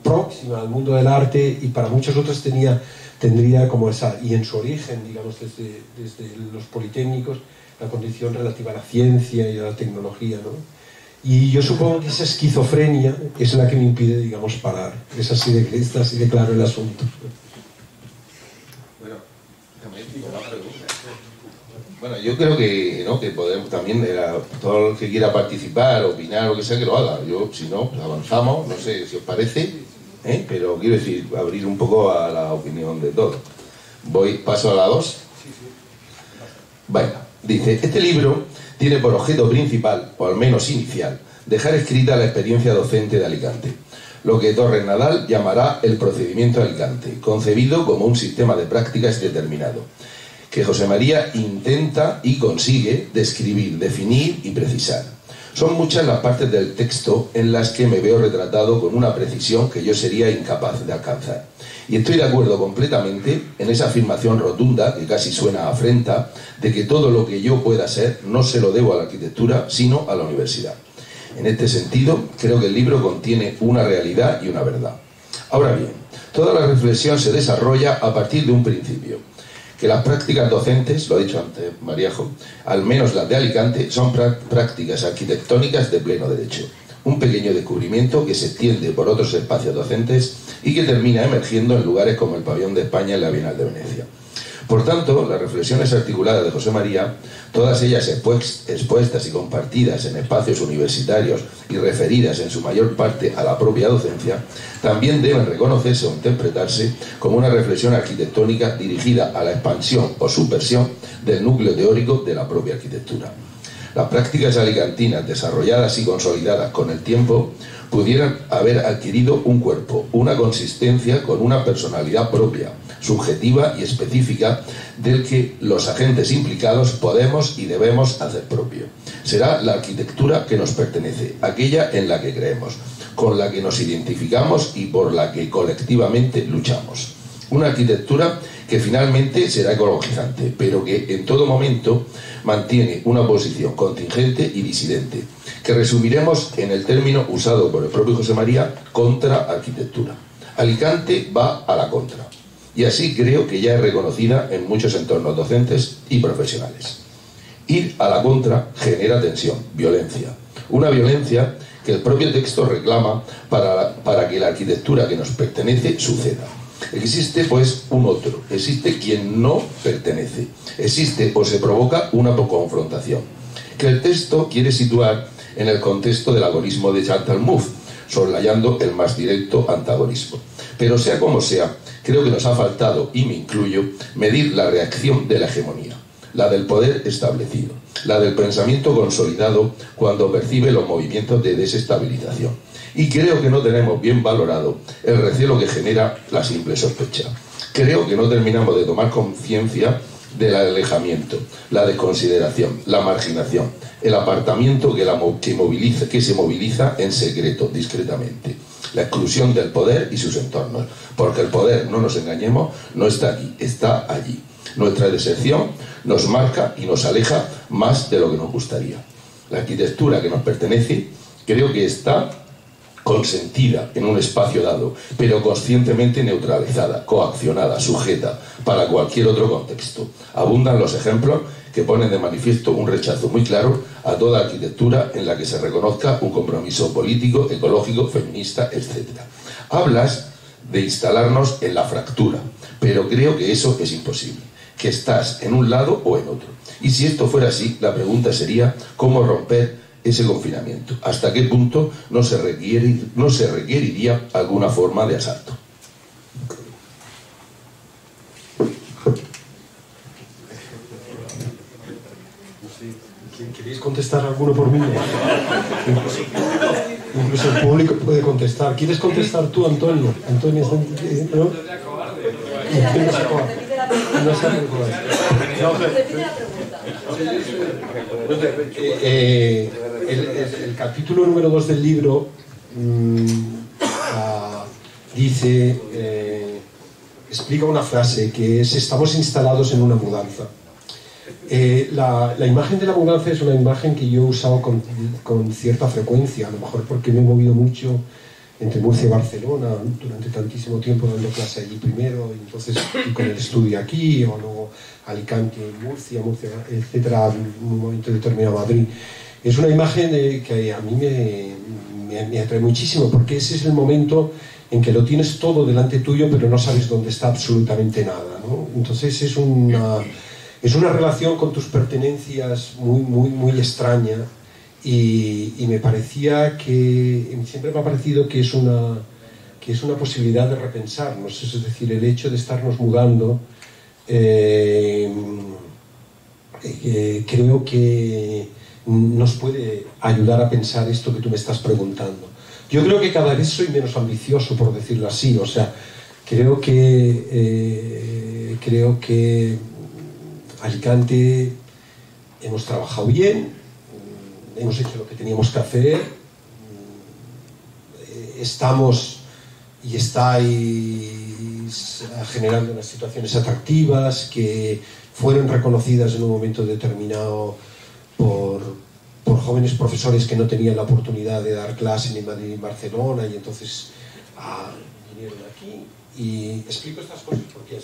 S3: próxima al mundo del arte, y para muchos otros tendría como esa, y en su origen, digamos, desde los politécnicos, la condición relativa a la ciencia y a la tecnología, ¿no? Y yo supongo que esa esquizofrenia es la que me impide, digamos, parar. Es así de claro el asunto.
S5: Bueno, yo creo que, ¿no?, que podemos también, todo el que quiera participar, opinar, lo que sea, que lo haga. Yo, si no, pues avanzamos, no sé si os parece, pero quiero decir, abrir un poco a la opinión de todos. Paso a la 2. Venga, dice, este libro tiene por objeto principal, o al menos inicial, dejar escrita la experiencia docente de Alicante, lo que Torres Nadal llamará el procedimiento de Alicante, concebido como un sistema de prácticas determinado, que José María intenta y consigue describir, definir y precisar. Son muchas las partes del texto en las que me veo retratado con una precisión que yo sería incapaz de alcanzar. Y estoy de acuerdo completamente en esa afirmación rotunda, que casi suena a afrenta, de que todo lo que yo pueda ser no se lo debo a la arquitectura, sino a la universidad. En este sentido, creo que el libro contiene una realidad y una verdad. Ahora bien, toda la reflexión se desarrolla a partir de un principio, que las prácticas docentes, lo ha dicho antes Maríajo, al menos las de Alicante, son prácticas arquitectónicas de pleno derecho. Un pequeño descubrimiento que se extiende por otros espacios docentes y que termina emergiendo en lugares como el Pabellón de España en la Bienal de Venecia. Por tanto, las reflexiones articuladas de José María, todas ellas expuestas y compartidas en espacios universitarios y referidas en su mayor parte a la propia docencia, también deben reconocerse o interpretarse como una reflexión arquitectónica dirigida a la expansión o subversión del núcleo teórico de la propia arquitectura. Las prácticas alicantinas desarrolladas y consolidadas con el tiempo pudieran haber adquirido un cuerpo, una consistencia con una personalidad propia, subjetiva y específica, del que los agentes implicados podemos y debemos hacer propio. Será la arquitectura que nos pertenece, aquella en la que creemos, con la que nos identificamos y por la que colectivamente luchamos. Una arquitectura que finalmente será ecologizante, pero que en todo momento mantiene una posición contingente y disidente, que resumiremos en el término usado por el propio José María, contraarquitectura. Alicante va a la contra, y así creo que ya es reconocida en muchos entornos docentes y profesionales. Ir a la contra genera tensión, violencia, una violencia que el propio texto reclama para que la arquitectura que nos pertenece suceda. Existe pues un otro, existe quien no pertenece, existe o se provoca una confrontación, que el texto quiere situar en el contexto del agonismo de Chantal Mouffe, soslayando el más directo antagonismo. Pero sea como sea, creo que nos ha faltado, y me incluyo, medir la reacción de la hegemonía, la del poder establecido, la del pensamiento consolidado cuando percibe los movimientos de desestabilización. Y creo que no tenemos bien valorado el recelo que genera la simple sospecha. Creo que no terminamos de tomar conciencia del alejamiento, la desconsideración, la marginación, el apartamiento que se moviliza en secreto, discretamente, la exclusión del poder y sus entornos, porque el poder, no nos engañemos, no está aquí, está allí. Nuestra deserción nos marca y nos aleja más de lo que nos gustaría. La arquitectura que nos pertenece creo que está consentida en un espacio dado, pero conscientemente neutralizada, coaccionada, sujeta para cualquier otro contexto. Abundan los ejemplos que ponen de manifiesto un rechazo muy claro a toda arquitectura en la que se reconozca un compromiso político, ecológico, feminista, etc. Hablas de instalarnos en la fractura, pero creo que eso es imposible, que estás en un lado o en otro. Y si esto fuera así, la pregunta sería ¿cómo romper ese confinamiento? ¿Hasta qué punto no se requeriría alguna forma de asalto?
S3: ¿Queréis contestar alguno por mí? Incluso el público puede contestar. ¿Quieres contestar tú, Antonio? Antonio, ¿no? No se el capítulo número 2 del libro dice, explica una frase que es: estamos instalados en una mudanza. La imagen de la mudanza es una imagen que yo he usado con cierta frecuencia, a lo mejor porque me he movido mucho entre Murcia y Barcelona durante tantísimo tiempo, dando clase allí primero, y entonces y con el estudio aquí, o luego Alicante, Murcia, etcétera, en un momento determinado Madrid. Es una imagen que a mí me atrae muchísimo, porque ese es el momento en que lo tienes todo delante tuyo, pero no sabes dónde está absolutamente nada, ¿no? Entonces es una relación con tus pertenencias muy extraña, y me parecía que, siempre me ha parecido que es una posibilidad de repensarnos, es decir, el hecho de estarnos mudando, creo que nos puede ayudar a pensar esto que tú me estás preguntando. Yo creo que cada vez soy menos ambicioso, por decirlo así, o sea, creo que Alicante hemos trabajado bien, hemos hecho lo que teníamos que hacer, estamos y estáis generando unas situaciones atractivas que fueron reconocidas en un momento determinado por jóvenes profesores que no tenían la oportunidad de dar clase ni en Madrid ni en Barcelona, y entonces vinieron aquí. Y explico estas cosas porque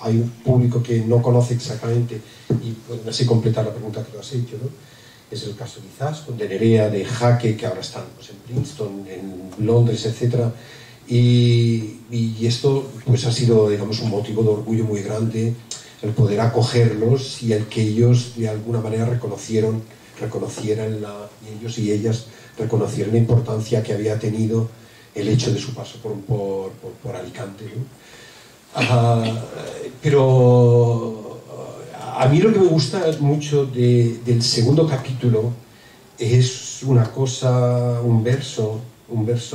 S3: hay un público que no conoce exactamente, y pueden así completar la pregunta que tú has hecho, ¿no? Es el caso quizás con de Nerea, de Jaque, que ahora están pues, en Princeton, en Londres, etc. Y esto pues, ha sido, digamos, un motivo de orgullo muy grande, el poder acogerlos y el que ellos de alguna manera reconocieran y ellos y ellas reconocieran la importancia que había tenido el hecho de su paso por Alicante, ¿no? Pero a mí lo que me gusta mucho del segundo capítulo es un verso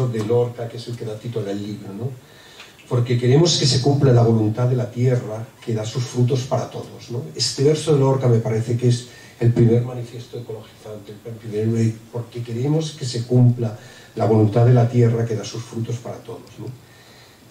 S3: de Lorca, que es el que da título al libro, ¿no? Porque queremos que se cumpla la voluntad de la tierra que da sus frutos para todos, ¿no? Este verso de Lorca me parece que es el primer manifiesto ecologizante, porque queremos que se cumpla la voluntad de la tierra que da sus frutos para todos, ¿no?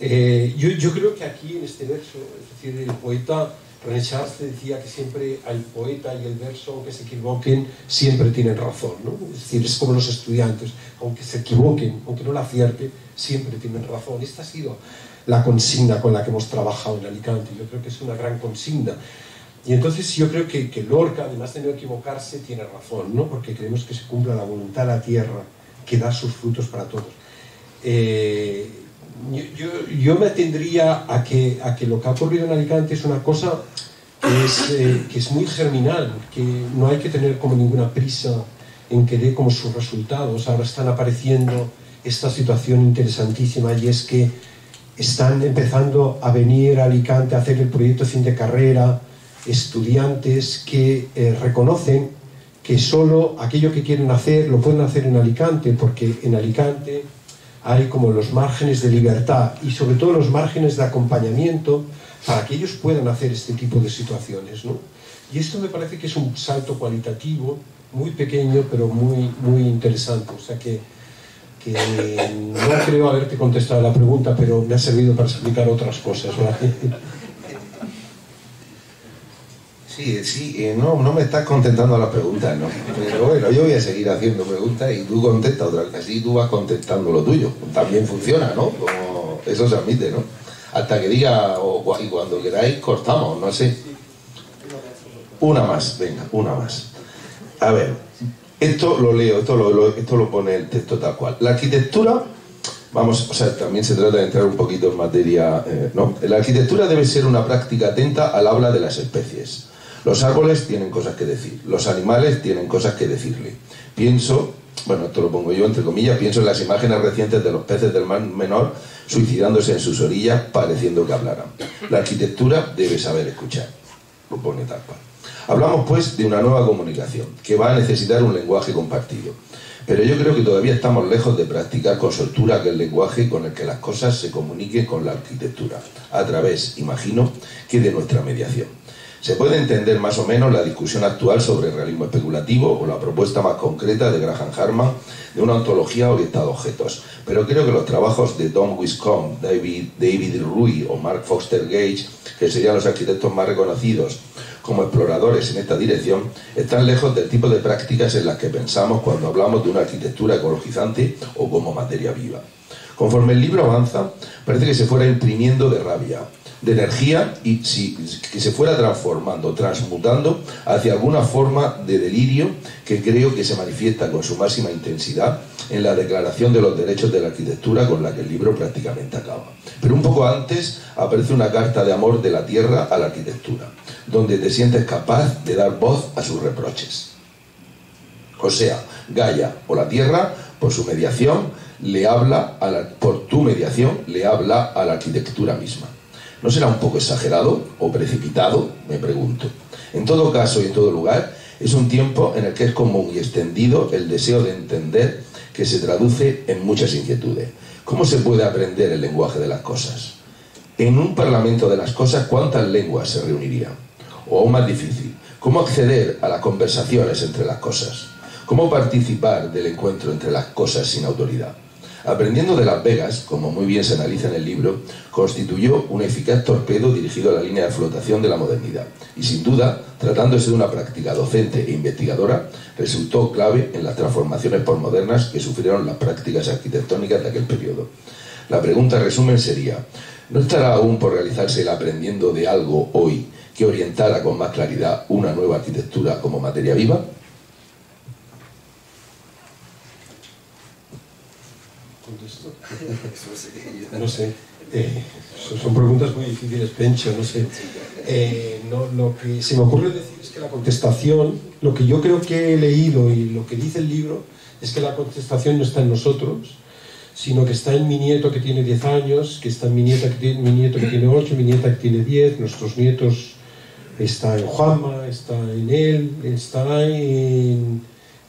S3: Yo creo que aquí en este verso, es decir, el poeta René Char decía que siempre el poeta y el verso, aunque se equivoquen, siempre tienen razón, ¿no? Es decir, es como los estudiantes, aunque se equivoquen, aunque no la acierten, siempre tienen razón. Esta ha sido la consigna con la que hemos trabajado en Alicante. Yo creo que es una gran consigna. Y entonces yo creo que Lorca, además de no equivocarse, tiene razón, ¿no? Porque queremos que se cumpla la voluntad de la tierra, que da sus frutos para todos. Yo me atendría a que lo que ha ocurrido en Alicante es una cosa que es muy germinal, que no hay que tener como ninguna prisa en que dé como sus resultados. Ahora están apareciendo esta situación interesantísima, y es que están empezando a venir a Alicante a hacer el proyecto de fin de carrera estudiantes que reconocen que solo aquello que quieren hacer lo pueden hacer en Alicante, porque en Alicante hay como los márgenes de libertad y sobre todo los márgenes de acompañamiento para que ellos puedan hacer este tipo de situaciones, ¿no? Y esto me parece que es un salto cualitativo muy pequeño pero muy interesante. O sea que no creo haberte contestado la pregunta, pero me ha servido para explicar otras cosas, ¿vale?
S5: Sí, no me estás contestando a la pregunta, ¿no? Pero bueno, yo voy a seguir haciendo preguntas y tú contestas otra vez, así tú vas contestando lo tuyo. También funciona, ¿no? Como eso se admite, ¿no? Hasta que diga, y cuando queráis cortamos, no sé. Una más, venga, una más. A ver, esto lo leo, esto lo pone el texto tal cual. La arquitectura, vamos, o sea, también se trata de entrar un poquito en materia, ¿no? La arquitectura debe ser una práctica atenta al habla de las especies. Los árboles tienen cosas que decir, los animales tienen cosas que decirle. Pienso, bueno, esto lo pongo yo entre comillas, pienso en las imágenes recientes de los peces del Mar Menor suicidándose en sus orillas pareciendo que hablaran. La arquitectura debe saber escuchar, lo pone tal cual. Hablamos pues de una nueva comunicación que va a necesitar un lenguaje compartido. Pero yo creo que todavía estamos lejos de practicar con soltura aquel lenguaje con el que las cosas se comuniquen con la arquitectura, a través, imagino, que de nuestra mediación. Se puede entender más o menos la discusión actual sobre el realismo especulativo o la propuesta más concreta de Graham Harman de una ontología orientada a objetos, pero creo que los trabajos de Tom Wiscombe, David Rui o Mark Foster Gage, que serían los arquitectos más reconocidos como exploradores en esta dirección, están lejos del tipo de prácticas en las que pensamos cuando hablamos de una arquitectura ecologizante o como materia viva. Conforme el libro avanza, parece que se fuera imprimiendo de rabia, de energía y que se fuera transformando, transmutando hacia alguna forma de delirio que creo que se manifiesta con su máxima intensidad en la declaración de los derechos de la arquitectura con la que el libro prácticamente acaba. Pero un poco antes aparece una carta de amor de la tierra a la arquitectura, donde te sientes capaz de dar voz a sus reproches. O sea, Gaia o la tierra, por su mediación, por tu mediación, le habla a la arquitectura misma. ¿No será un poco exagerado o precipitado? Me pregunto. En todo caso y en todo lugar, es un tiempo en el que es común y extendido el deseo de entender que se traduce en muchas inquietudes. ¿Cómo se puede aprender el lenguaje de las cosas? En un parlamento de las cosas, ¿cuántas lenguas se reunirían? O aún más difícil, ¿cómo acceder a las conversaciones entre las cosas? ¿Cómo participar del encuentro entre las cosas sin autoridad? Aprendiendo de Las Vegas, como muy bien se analiza en el libro, constituyó un eficaz torpedo dirigido a la línea de flotación de la modernidad y sin duda, tratándose de una práctica docente e investigadora, resultó clave en las transformaciones posmodernas que sufrieron las prácticas arquitectónicas de aquel periodo. La pregunta resumen sería, ¿no estará aún por realizarse el aprendiendo de algo hoy que orientara con más claridad una nueva arquitectura como materia viva?
S3: No sé, son preguntas muy difíciles, Pencho, no sé. Lo que se me ocurre decir es que la contestación, lo que yo creo que he leído y lo que dice el libro, es que la contestación no está en nosotros, sino que está en mi nieto que tiene 10 años, que está en mi nieto que tiene 8, mi nieta que tiene 10, nuestros nietos, está en Juanma, está en él, está en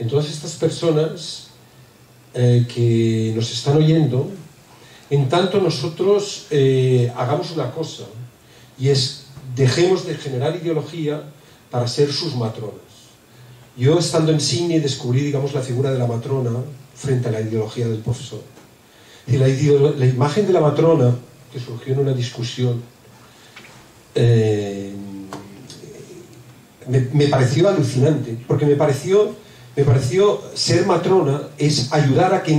S3: todas estas personas que nos están oyendo, en tanto nosotros hagamos una cosa, y es dejemos de generar ideología para ser sus matronas. Yo, estando en Sydney, descubrí, digamos, la figura de la matrona frente a la ideología del profesor. Y la imagen de la matrona, que surgió en una discusión, me pareció alucinante, porque me pareció ser matrona es ayudar a que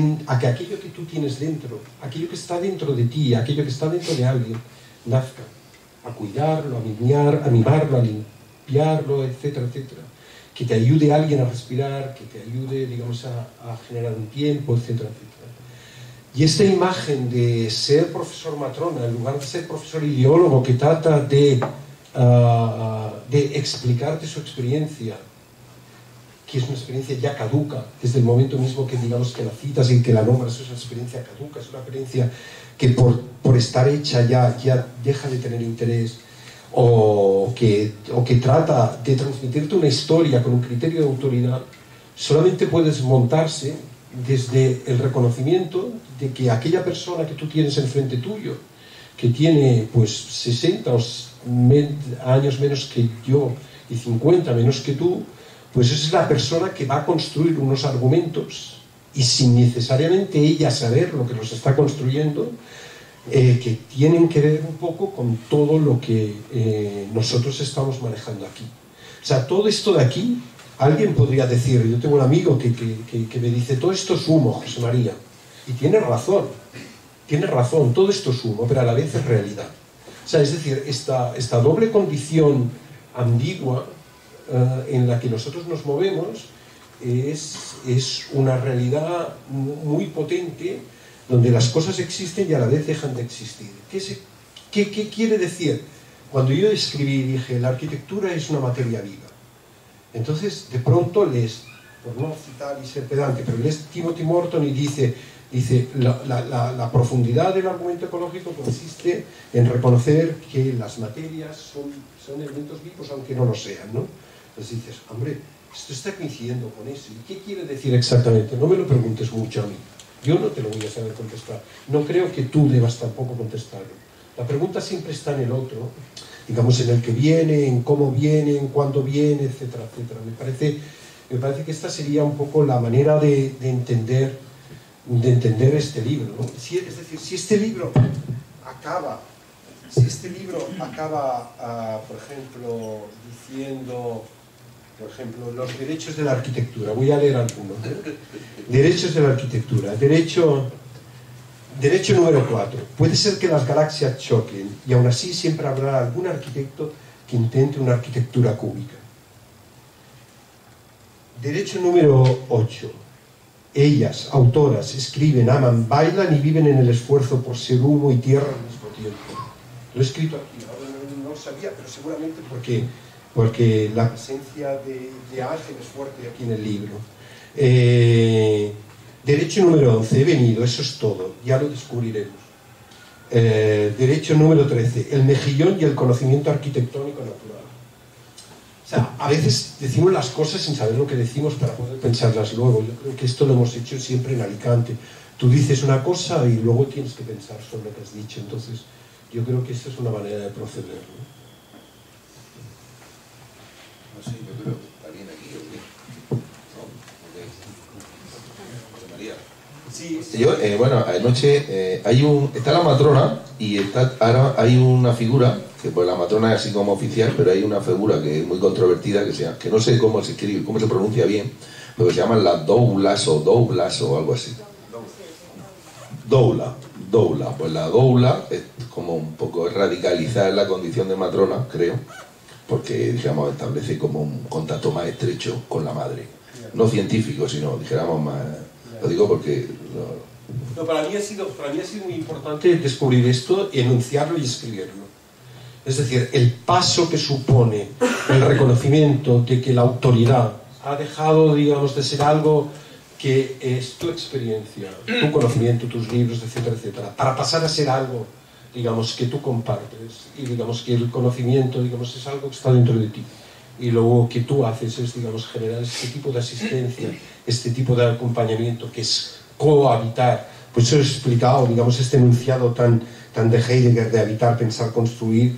S3: aquello que tú tienes dentro, aquello que está dentro de ti, aquello que está dentro de alguien, nazca, a cuidarlo, a mimarlo, a limpiarlo, etcétera, etcétera. Que te ayude a alguien a respirar, que te ayude, digamos, a generar un tiempo, etcétera, etcétera. Y esta imagen de ser profesor matrona, en lugar de ser profesor ideólogo que trata de explicarte su experiencia, que es una experiencia ya caduca, desde el momento mismo que digamos que la citas y que la nombras, es una experiencia caduca, es una experiencia que por estar hecha ya deja de tener interés, o que trata de transmitirte una historia con un criterio de autoridad, solamente puedes montarse desde el reconocimiento de que aquella persona que tú tienes enfrente tuyo, que tiene pues 60 años menos que yo y 50 menos que tú, pues esa es la persona que va a construir unos argumentos, y sin necesariamente ella saber lo que los está construyendo, que tienen que ver un poco con todo lo que nosotros estamos manejando aquí. O sea, todo esto de aquí, alguien podría decir, yo tengo un amigo que me dice, todo esto es humo, José María, y tiene razón, todo esto es humo, pero a la vez es realidad. O sea, es decir, esta doble condición ambigua en la que nosotros nos movemos es una realidad muy potente, donde las cosas existen y a la vez dejan de existir. ¿Qué quiere decir? Cuando yo escribí, dije, la arquitectura es una materia viva. Entonces, de pronto lees, por no citar y ser pedante, pero lees Timothy Morton y dice la profundidad del argumento ecológico consiste en reconocer que las materias son elementos vivos, aunque no lo sean, ¿no? Entonces dices, hombre, esto está coincidiendo con eso. ¿Y qué quiere decir exactamente? No me lo preguntes mucho a mí. Yo no te lo voy a saber contestar. No creo que tú debas tampoco contestarlo. La pregunta siempre está en el otro, digamos, en el que viene, en cómo viene, en cuándo viene, etcétera, etcétera. Me parece que esta sería un poco la manera de entender este libro, ¿no? Es decir, si este libro acaba, por ejemplo, diciendo, por ejemplo, los derechos de la arquitectura, voy a leer algunos, ¿eh? Derechos de la arquitectura, derecho número 4, puede ser que las galaxias choquen y aún así siempre habrá algún arquitecto que intente una arquitectura cúbica. Derecho número 8, ellas, autoras, escriben, aman, bailan y viven en el esfuerzo por ser humo y tierra al mismo tiempo. Lo he escrito aquí, ahora no lo sabía, pero seguramente porque la presencia de Ángel es fuerte aquí en el libro. Derecho número 11, he venido, eso es todo, ya lo descubriremos. Derecho número 13, el mejillón y el conocimiento arquitectónico natural. O sea, a veces decimos las cosas sin saber lo que decimos para poder pensarlas luego. Yo creo que esto lo hemos hecho siempre en Alicante. Tú dices una cosa y luego tienes que pensar sobre lo que has dicho. Entonces, yo creo que esta es una manera de proceder, ¿no?
S5: No sé, yo creo que está bien aquí, ¿o qué? ¿No? José María. Sí. Yo, bueno, anoche está la matrona y ahora hay una figura, que pues la matrona es así como oficial, pero hay una figura que es muy controvertida, que no sé cómo se escribe, cómo se pronuncia bien, pero se llaman las doulas o algo así. Doula. Pues la doula es como un poco radicalizar la condición de matrona, creo, porque, digamos, establece como un contacto más estrecho con la madre. No científico, sino, dijéramos, más... Lo digo porque...
S3: No, para mí ha sido muy importante descubrir esto, enunciarlo y escribirlo. Es decir, el paso que supone el reconocimiento de que la autoridad ha dejado, digamos, de ser algo que es tu experiencia, tu conocimiento, tus libros, etcétera, etcétera, para pasar a ser algo, digamos, que tú compartes, y digamos que el conocimiento, digamos, es algo que está dentro de ti. Y luego que tú haces es, digamos, generar este tipo de asistencia, este tipo de acompañamiento, que es cohabitar. Pues eso he explicado, digamos, este enunciado tan de Heidegger de habitar, pensar, construir.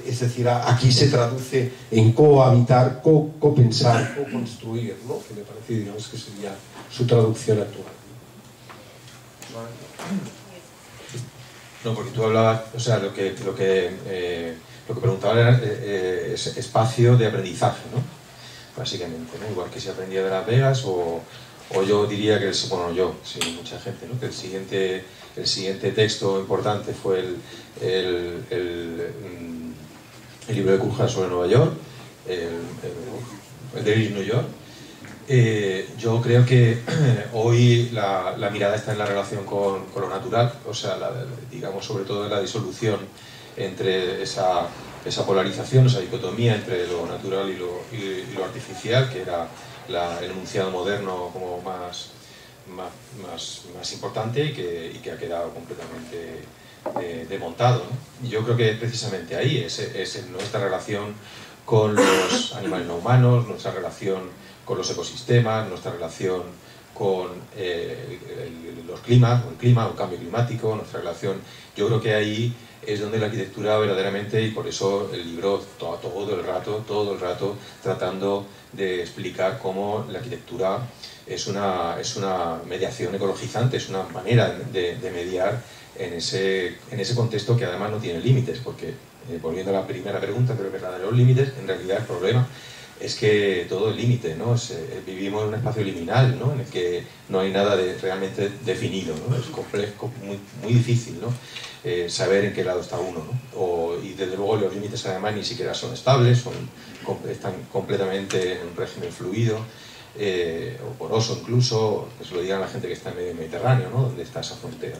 S3: Es decir, aquí se traduce en cohabitar, copensar, co-construir, ¿no? Que me parece, digamos, que sería su traducción actual.
S2: No, porque tú hablabas, o sea, lo que preguntaba era espacio de aprendizaje, ¿no? Básicamente, ¿no? Igual que se aprendía de Las Vegas, o yo diría que, bueno, sí, mucha gente, ¿no? Que el siguiente texto importante fue el libro de Kurgan sobre Nueva York, el de New York. Yo creo que hoy la mirada está en la relación con lo natural, o sea, digamos, sobre todo en la disolución entre esa polarización, esa dicotomía entre lo natural y lo artificial, que era el enunciado moderno como más importante y que ha quedado completamente desmontado, ¿no? Y yo creo que precisamente ahí es nuestra relación con los animales no humanos, nuestra relación con los ecosistemas, nuestra relación con los climas, el clima, el cambio climático, nuestra relación. Yo creo que ahí es donde la arquitectura verdaderamente, y por eso el libro todo el rato tratando de explicar cómo la arquitectura es una mediación ecologizante, es una manera de mediar en ese contexto que además no tiene límites, porque volviendo a la primera pregunta, creo que la de los límites, en realidad el problema es que todo es límite, ¿no? Vivimos en un espacio liminal, ¿no? En el que no hay nada realmente definido, ¿no? Es complejo, muy difícil, ¿no? Saber en qué lado está uno, ¿no? Y desde luego los límites además ni siquiera son estables, están completamente en un régimen fluido, o poroso incluso, que se lo digan a la gente que está en medio Mediterráneo, ¿no? Donde está esa frontera.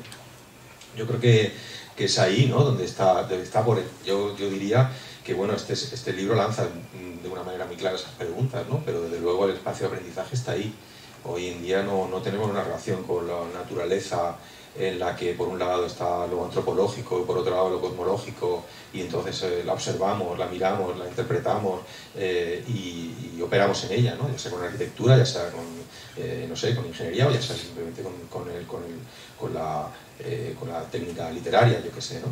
S2: Yo creo que es ahí, ¿no? Donde está yo diría que bueno, este libro lanza de una manera muy clara esas preguntas, ¿no? Pero desde luego el espacio de aprendizaje está ahí. Hoy en día no tenemos una relación con la naturaleza en la que por un lado está lo antropológico y por otro lado lo cosmológico, y entonces la observamos, la miramos, la interpretamos y operamos en ella, ¿no? Ya sea con arquitectura, ya sea con ingeniería, o ya sea simplemente con la técnica literaria, yo qué sé, ¿no?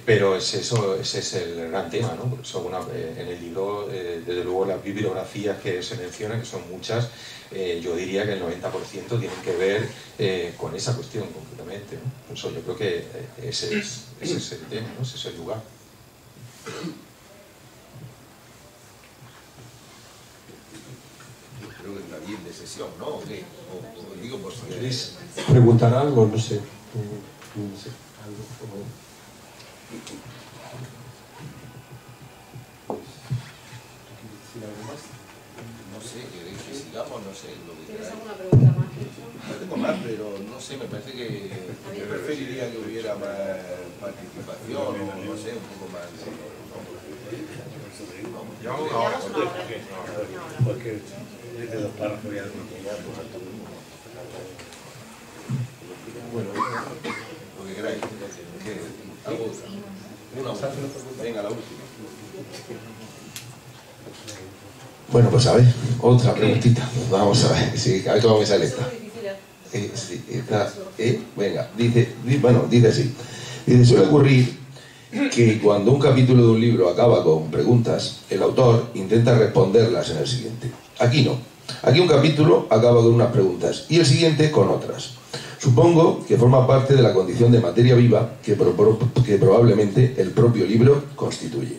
S2: Pero ese es el gran tema, ¿no? Por eso, en el libro, desde luego, las bibliografías que se mencionan, que son muchas, yo diría que el 90% tienen que ver con esa cuestión concretamente, ¿no? Por eso yo creo que ese es el tema, ¿no? Ese es el lugar.
S5: Yo creo que está bien de sesión, ¿no? ¿O qué? O digo, por si
S3: queréis preguntar algo, no sé. No sé, algo como...
S5: No sé, ¿queréis que sigamos? No sé, lo que
S1: ¿Tienes
S5: queráis.
S1: alguna pregunta más?
S5: No tengo más, pero no sé, me parece que yo preferiría que hubiera más participación o no sé, un poco más de...
S2: Llevamos una hora.
S6: Porque desde los párrafos ya
S5: Bueno, lo que queráis. Algo, venga, la última. Bueno, pues a ver, otra preguntita. Vamos a ver, sí, a ver cómo me sale esta. Sí, esta, venga, dice así. Dice, suele ocurrir que cuando un capítulo de un libro acaba con preguntas, el autor intenta responderlas en el siguiente. Aquí no. Aquí un capítulo acaba con unas preguntas y el siguiente con otras. Supongo que forma parte de la condición de materia viva que probablemente el propio libro constituye.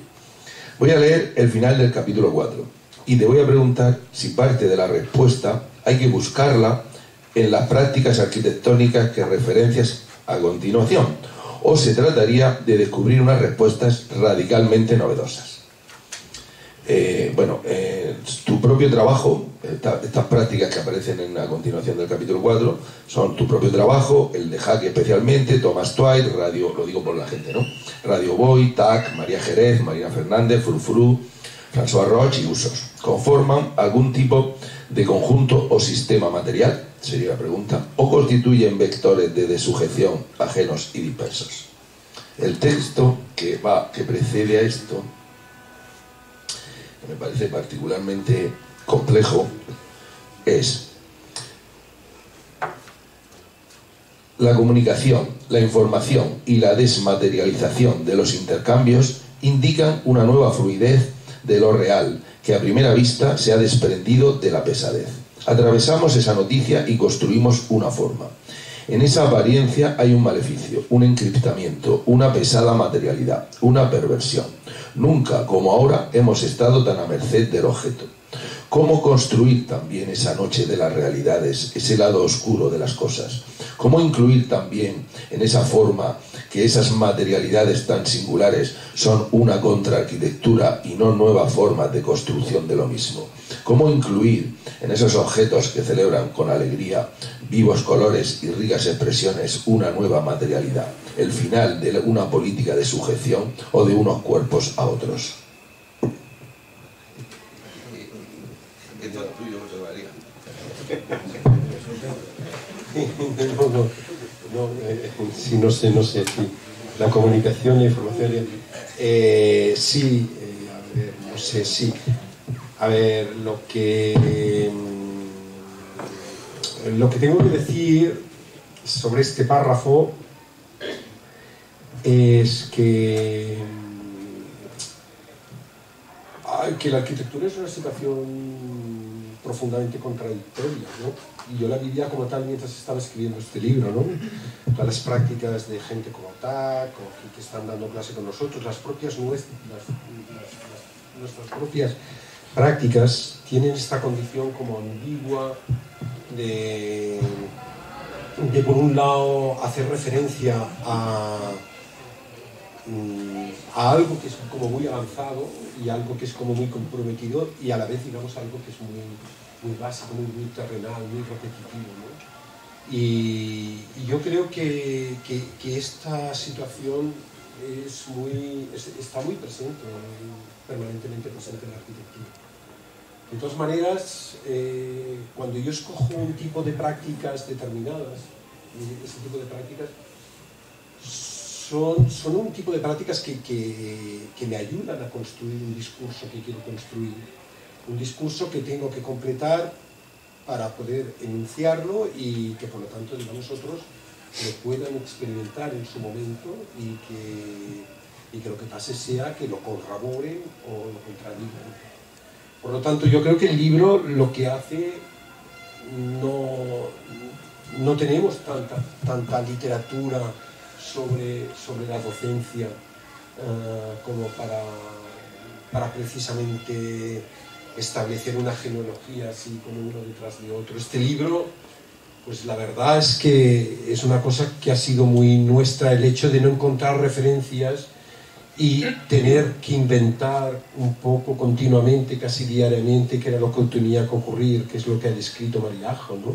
S5: Voy a leer el final del capítulo 4 y te voy a preguntar si parte de la respuesta hay que buscarla en las prácticas arquitectónicas que referencias a continuación, o se trataría de descubrir unas respuestas radicalmente novedosas. Tu propio trabajo, estas prácticas que aparecen a continuación del capítulo 4, son tu propio trabajo, el de Jaque especialmente, Thomas Twite, lo digo por la gente, ¿no? Radio Boy, TAC, María Jerez, Marina Fernández, Frufru, François Roch y Usos. ¿Conforman algún tipo de conjunto o sistema material? Sería la pregunta. ¿O constituyen vectores de desujeción ajenos y dispersos? El texto que precede a esto, que me parece particularmente complejo, es: la comunicación, la información y la desmaterialización de los intercambios indican una nueva fluidez de lo real, que a primera vista se ha desprendido de la pesadez. Atravesamos esa noticia y construimos una forma. En esa apariencia hay un maleficio, un encriptamiento, una pesada materialidad, una perversión. Nunca, como ahora, hemos estado tan a merced del objeto. ¿Cómo construir también esa noche de las realidades, ese lado oscuro de las cosas? ¿Cómo incluir también en esa forma que esas materialidades tan singulares son una contraarquitectura y no nuevas formas de construcción de lo mismo? ¿Cómo incluir en esos objetos que celebran con alegría vivos colores y ricas expresiones una nueva materialidad, el final de una política de sujeción o de unos cuerpos a otros?
S3: No sé, sí. La comunicación, la información, sí, a ver, no sé, sí. A ver, lo que lo que tengo que decir sobre este párrafo es que la arquitectura es una situación profundamente contradictoria, ¿no? Y yo la vivía como tal mientras estaba escribiendo este libro, ¿no? Todas las prácticas de gente como TAC, o que están dando clase con nosotros, nuestras propias prácticas tienen esta condición como ambigua de por un lado hacer referencia a algo que es como muy avanzado y algo que es como muy comprometido, y a la vez, digamos, algo que es muy básico, muy terrenal, muy repetitivo, ¿no? Y yo creo que esta situación está muy presente, permanentemente presente en la arquitectura. De todas maneras, cuando yo escojo un tipo de prácticas determinadas, ese tipo de prácticas son un tipo de prácticas que me ayudan a construir un discurso que quiero construir, un discurso que tengo que completar para poder enunciarlo y que por lo tanto, digamos, otros lo puedan experimentar en su momento y que lo que pase sea que lo corroboren o lo contradigan. Por lo tanto, yo creo que el libro lo que hace, no tenemos tanta literatura sobre la docencia como para precisamente establecer una genealogía así como uno detrás de otro. Este libro, pues la verdad es que es una cosa que ha sido muy nuestra, el hecho de no encontrar referencias y tener que inventar un poco continuamente, casi diariamente, qué era lo que tenía que ocurrir, qué es lo que ha descrito Mariajo, ¿no?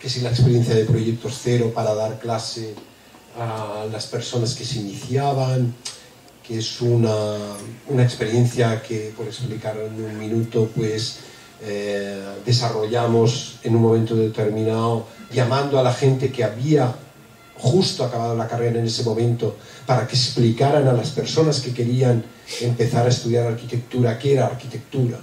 S3: Que si la experiencia de Proyectos Cero para dar clase a las personas que se iniciaban, que es una experiencia que, por explicar en un minuto, pues desarrollamos en un momento determinado, llamando a la gente que había justo acabado la carrera en ese momento, para que explicaran a las personas que querían empezar a estudiar arquitectura qué era arquitectura.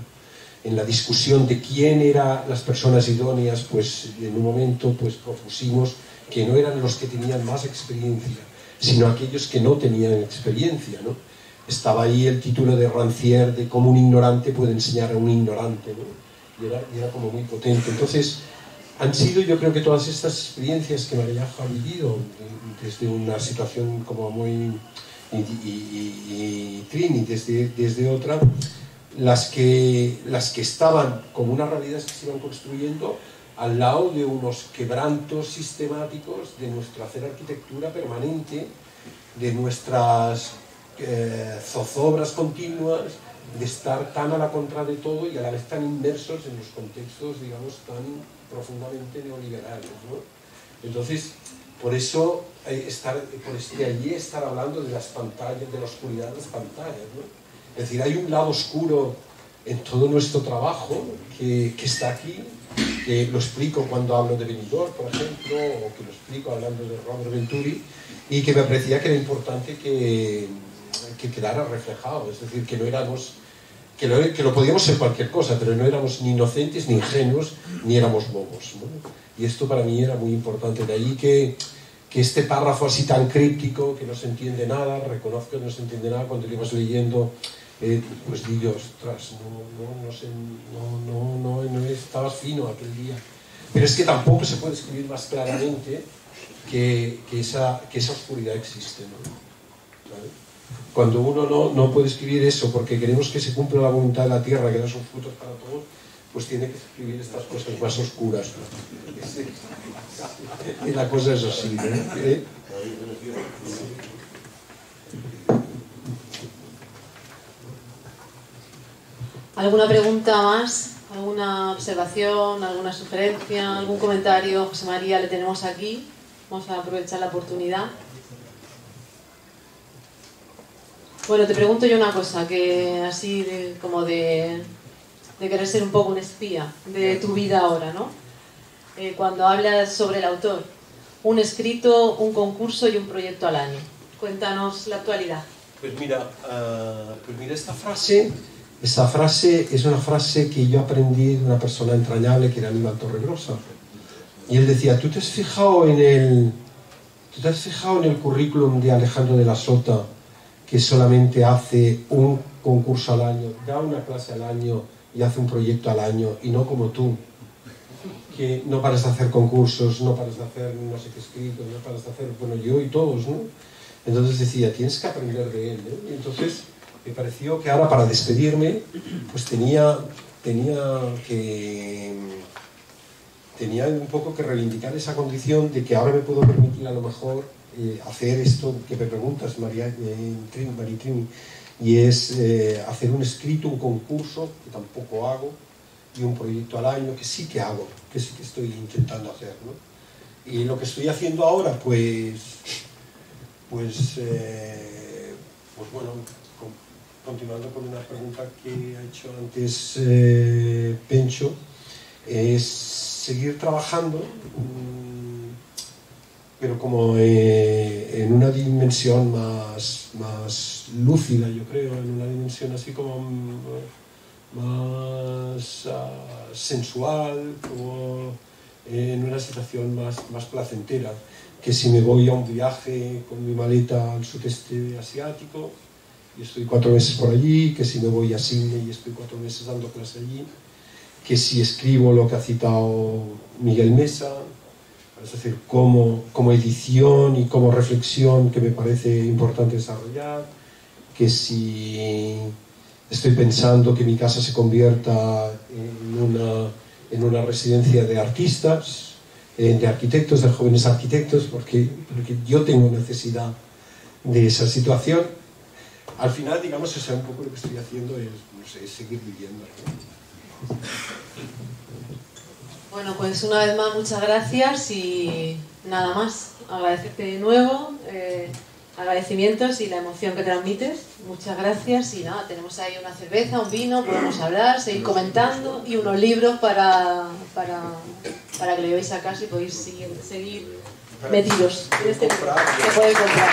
S3: En la discusión de quién eran las personas idóneas, pues en un momento pues propusimos que no eran los que tenían más experiencia, sino aquellos que no tenían experiencia, ¿no? Estaba ahí el título de Rancière de cómo un ignorante puede enseñar a un ignorante, ¿no? Y era como muy potente. Entonces, han sido, yo creo que todas estas experiencias que Mariajo ha vivido, desde una situación como muy... y Trini desde otra, las que estaban como unas realidades que se iban construyendo al lado de unos quebrantos sistemáticos de nuestro hacer arquitectura permanente, de nuestras zozobras continuas, de estar tan a la contra de todo y a la vez tan inmersos en los contextos, digamos, tan profundamente neoliberales, ¿no? Entonces, por eso allí estar hablando de las pantallas, de la oscuridad de las pantallas, ¿no? Es decir, hay un lado oscuro en todo nuestro trabajo que está aquí, que lo explico cuando hablo de Benidorm, por ejemplo, o que lo explico hablando de Robert Venturi, y que me parecía que era importante que quedara reflejado, es decir, que no éramos, que lo podíamos ser cualquier cosa, pero no éramos ni inocentes, ni ingenuos, ni éramos bobos, ¿no? Y esto para mí era muy importante, de ahí que este párrafo así tan críptico, que no se entiende nada, reconozco que no se entiende nada, cuando lo ibas leyendo, pues digo, ostras, no estabas fino aquel día. Pero es que tampoco se puede escribir más claramente que esa oscuridad existe, ¿no? ¿Vale? Cuando uno no puede escribir eso porque queremos que se cumpla la voluntad de la tierra, que da sus frutos para todos, pues tiene que escribir estas cosas más oscuras, ¿no? Y la cosa es así, ¿no?
S1: ¿Alguna pregunta más? ¿Alguna observación? ¿Alguna sugerencia? ¿Algún comentario? José María, le tenemos aquí. Vamos a aprovechar la oportunidad. Bueno, te pregunto yo una cosa, que así como de querer ser un poco un espía de tu vida ahora, ¿no? Cuando hablas sobre el autor, un escrito, un concurso y un proyecto al año. Cuéntanos la actualidad.
S3: Pues mira, esta frase es una frase que yo aprendí de una persona entrañable que era Aníbal Torregrosa. Y él decía, ¿tú te has fijado en el currículum de Alejandro de la Sota, que solamente hace un concurso al año, da una clase al año y hace un proyecto al año, y no como tú, que no paras de hacer concursos, no paras de hacer no sé qué escrito, no paras de hacer, bueno, yo y todos, ¿no? Entonces decía, tienes que aprender de él, ¿no? Y entonces me pareció que ahora para despedirme, pues tenía un poco que reivindicar esa condición de que ahora me puedo permitir a lo mejor hacer esto que me preguntas, Maritrini, y es hacer un escrito, un concurso, que tampoco hago, y un proyecto al año, que sí que hago, que sí que estoy intentando hacer, ¿no? Y lo que estoy haciendo ahora, pues bueno, continuando con una pregunta que ha hecho antes Pencho, es seguir trabajando, pero como en una dimensión más lúcida, yo creo, en una dimensión así como más sensual, como en una situación más placentera, que si me voy a un viaje con mi maleta al sudeste asiático y estoy 4 meses por allí, que si me voy a Sydney y estoy 4 meses dando clase allí, que si escribo lo que ha citado Miguel Mesa, es decir, como edición y como reflexión que me parece importante desarrollar, que si estoy pensando que mi casa se convierta en una residencia de artistas, de arquitectos, de jóvenes arquitectos, porque yo tengo necesidad de esa situación. Al final, digamos, o sea, un poco lo que estoy haciendo es, no sé, seguir viviendo, ¿no?
S1: Bueno, pues una vez más muchas gracias y nada más, agradecerte de nuevo, agradecimientos y la emoción que transmites, muchas gracias y nada, tenemos ahí una cerveza, un vino, podemos hablar, seguir comentando y unos libros para que lo llevéis a casa y podéis seguir metidos en este libro, se puede comprar.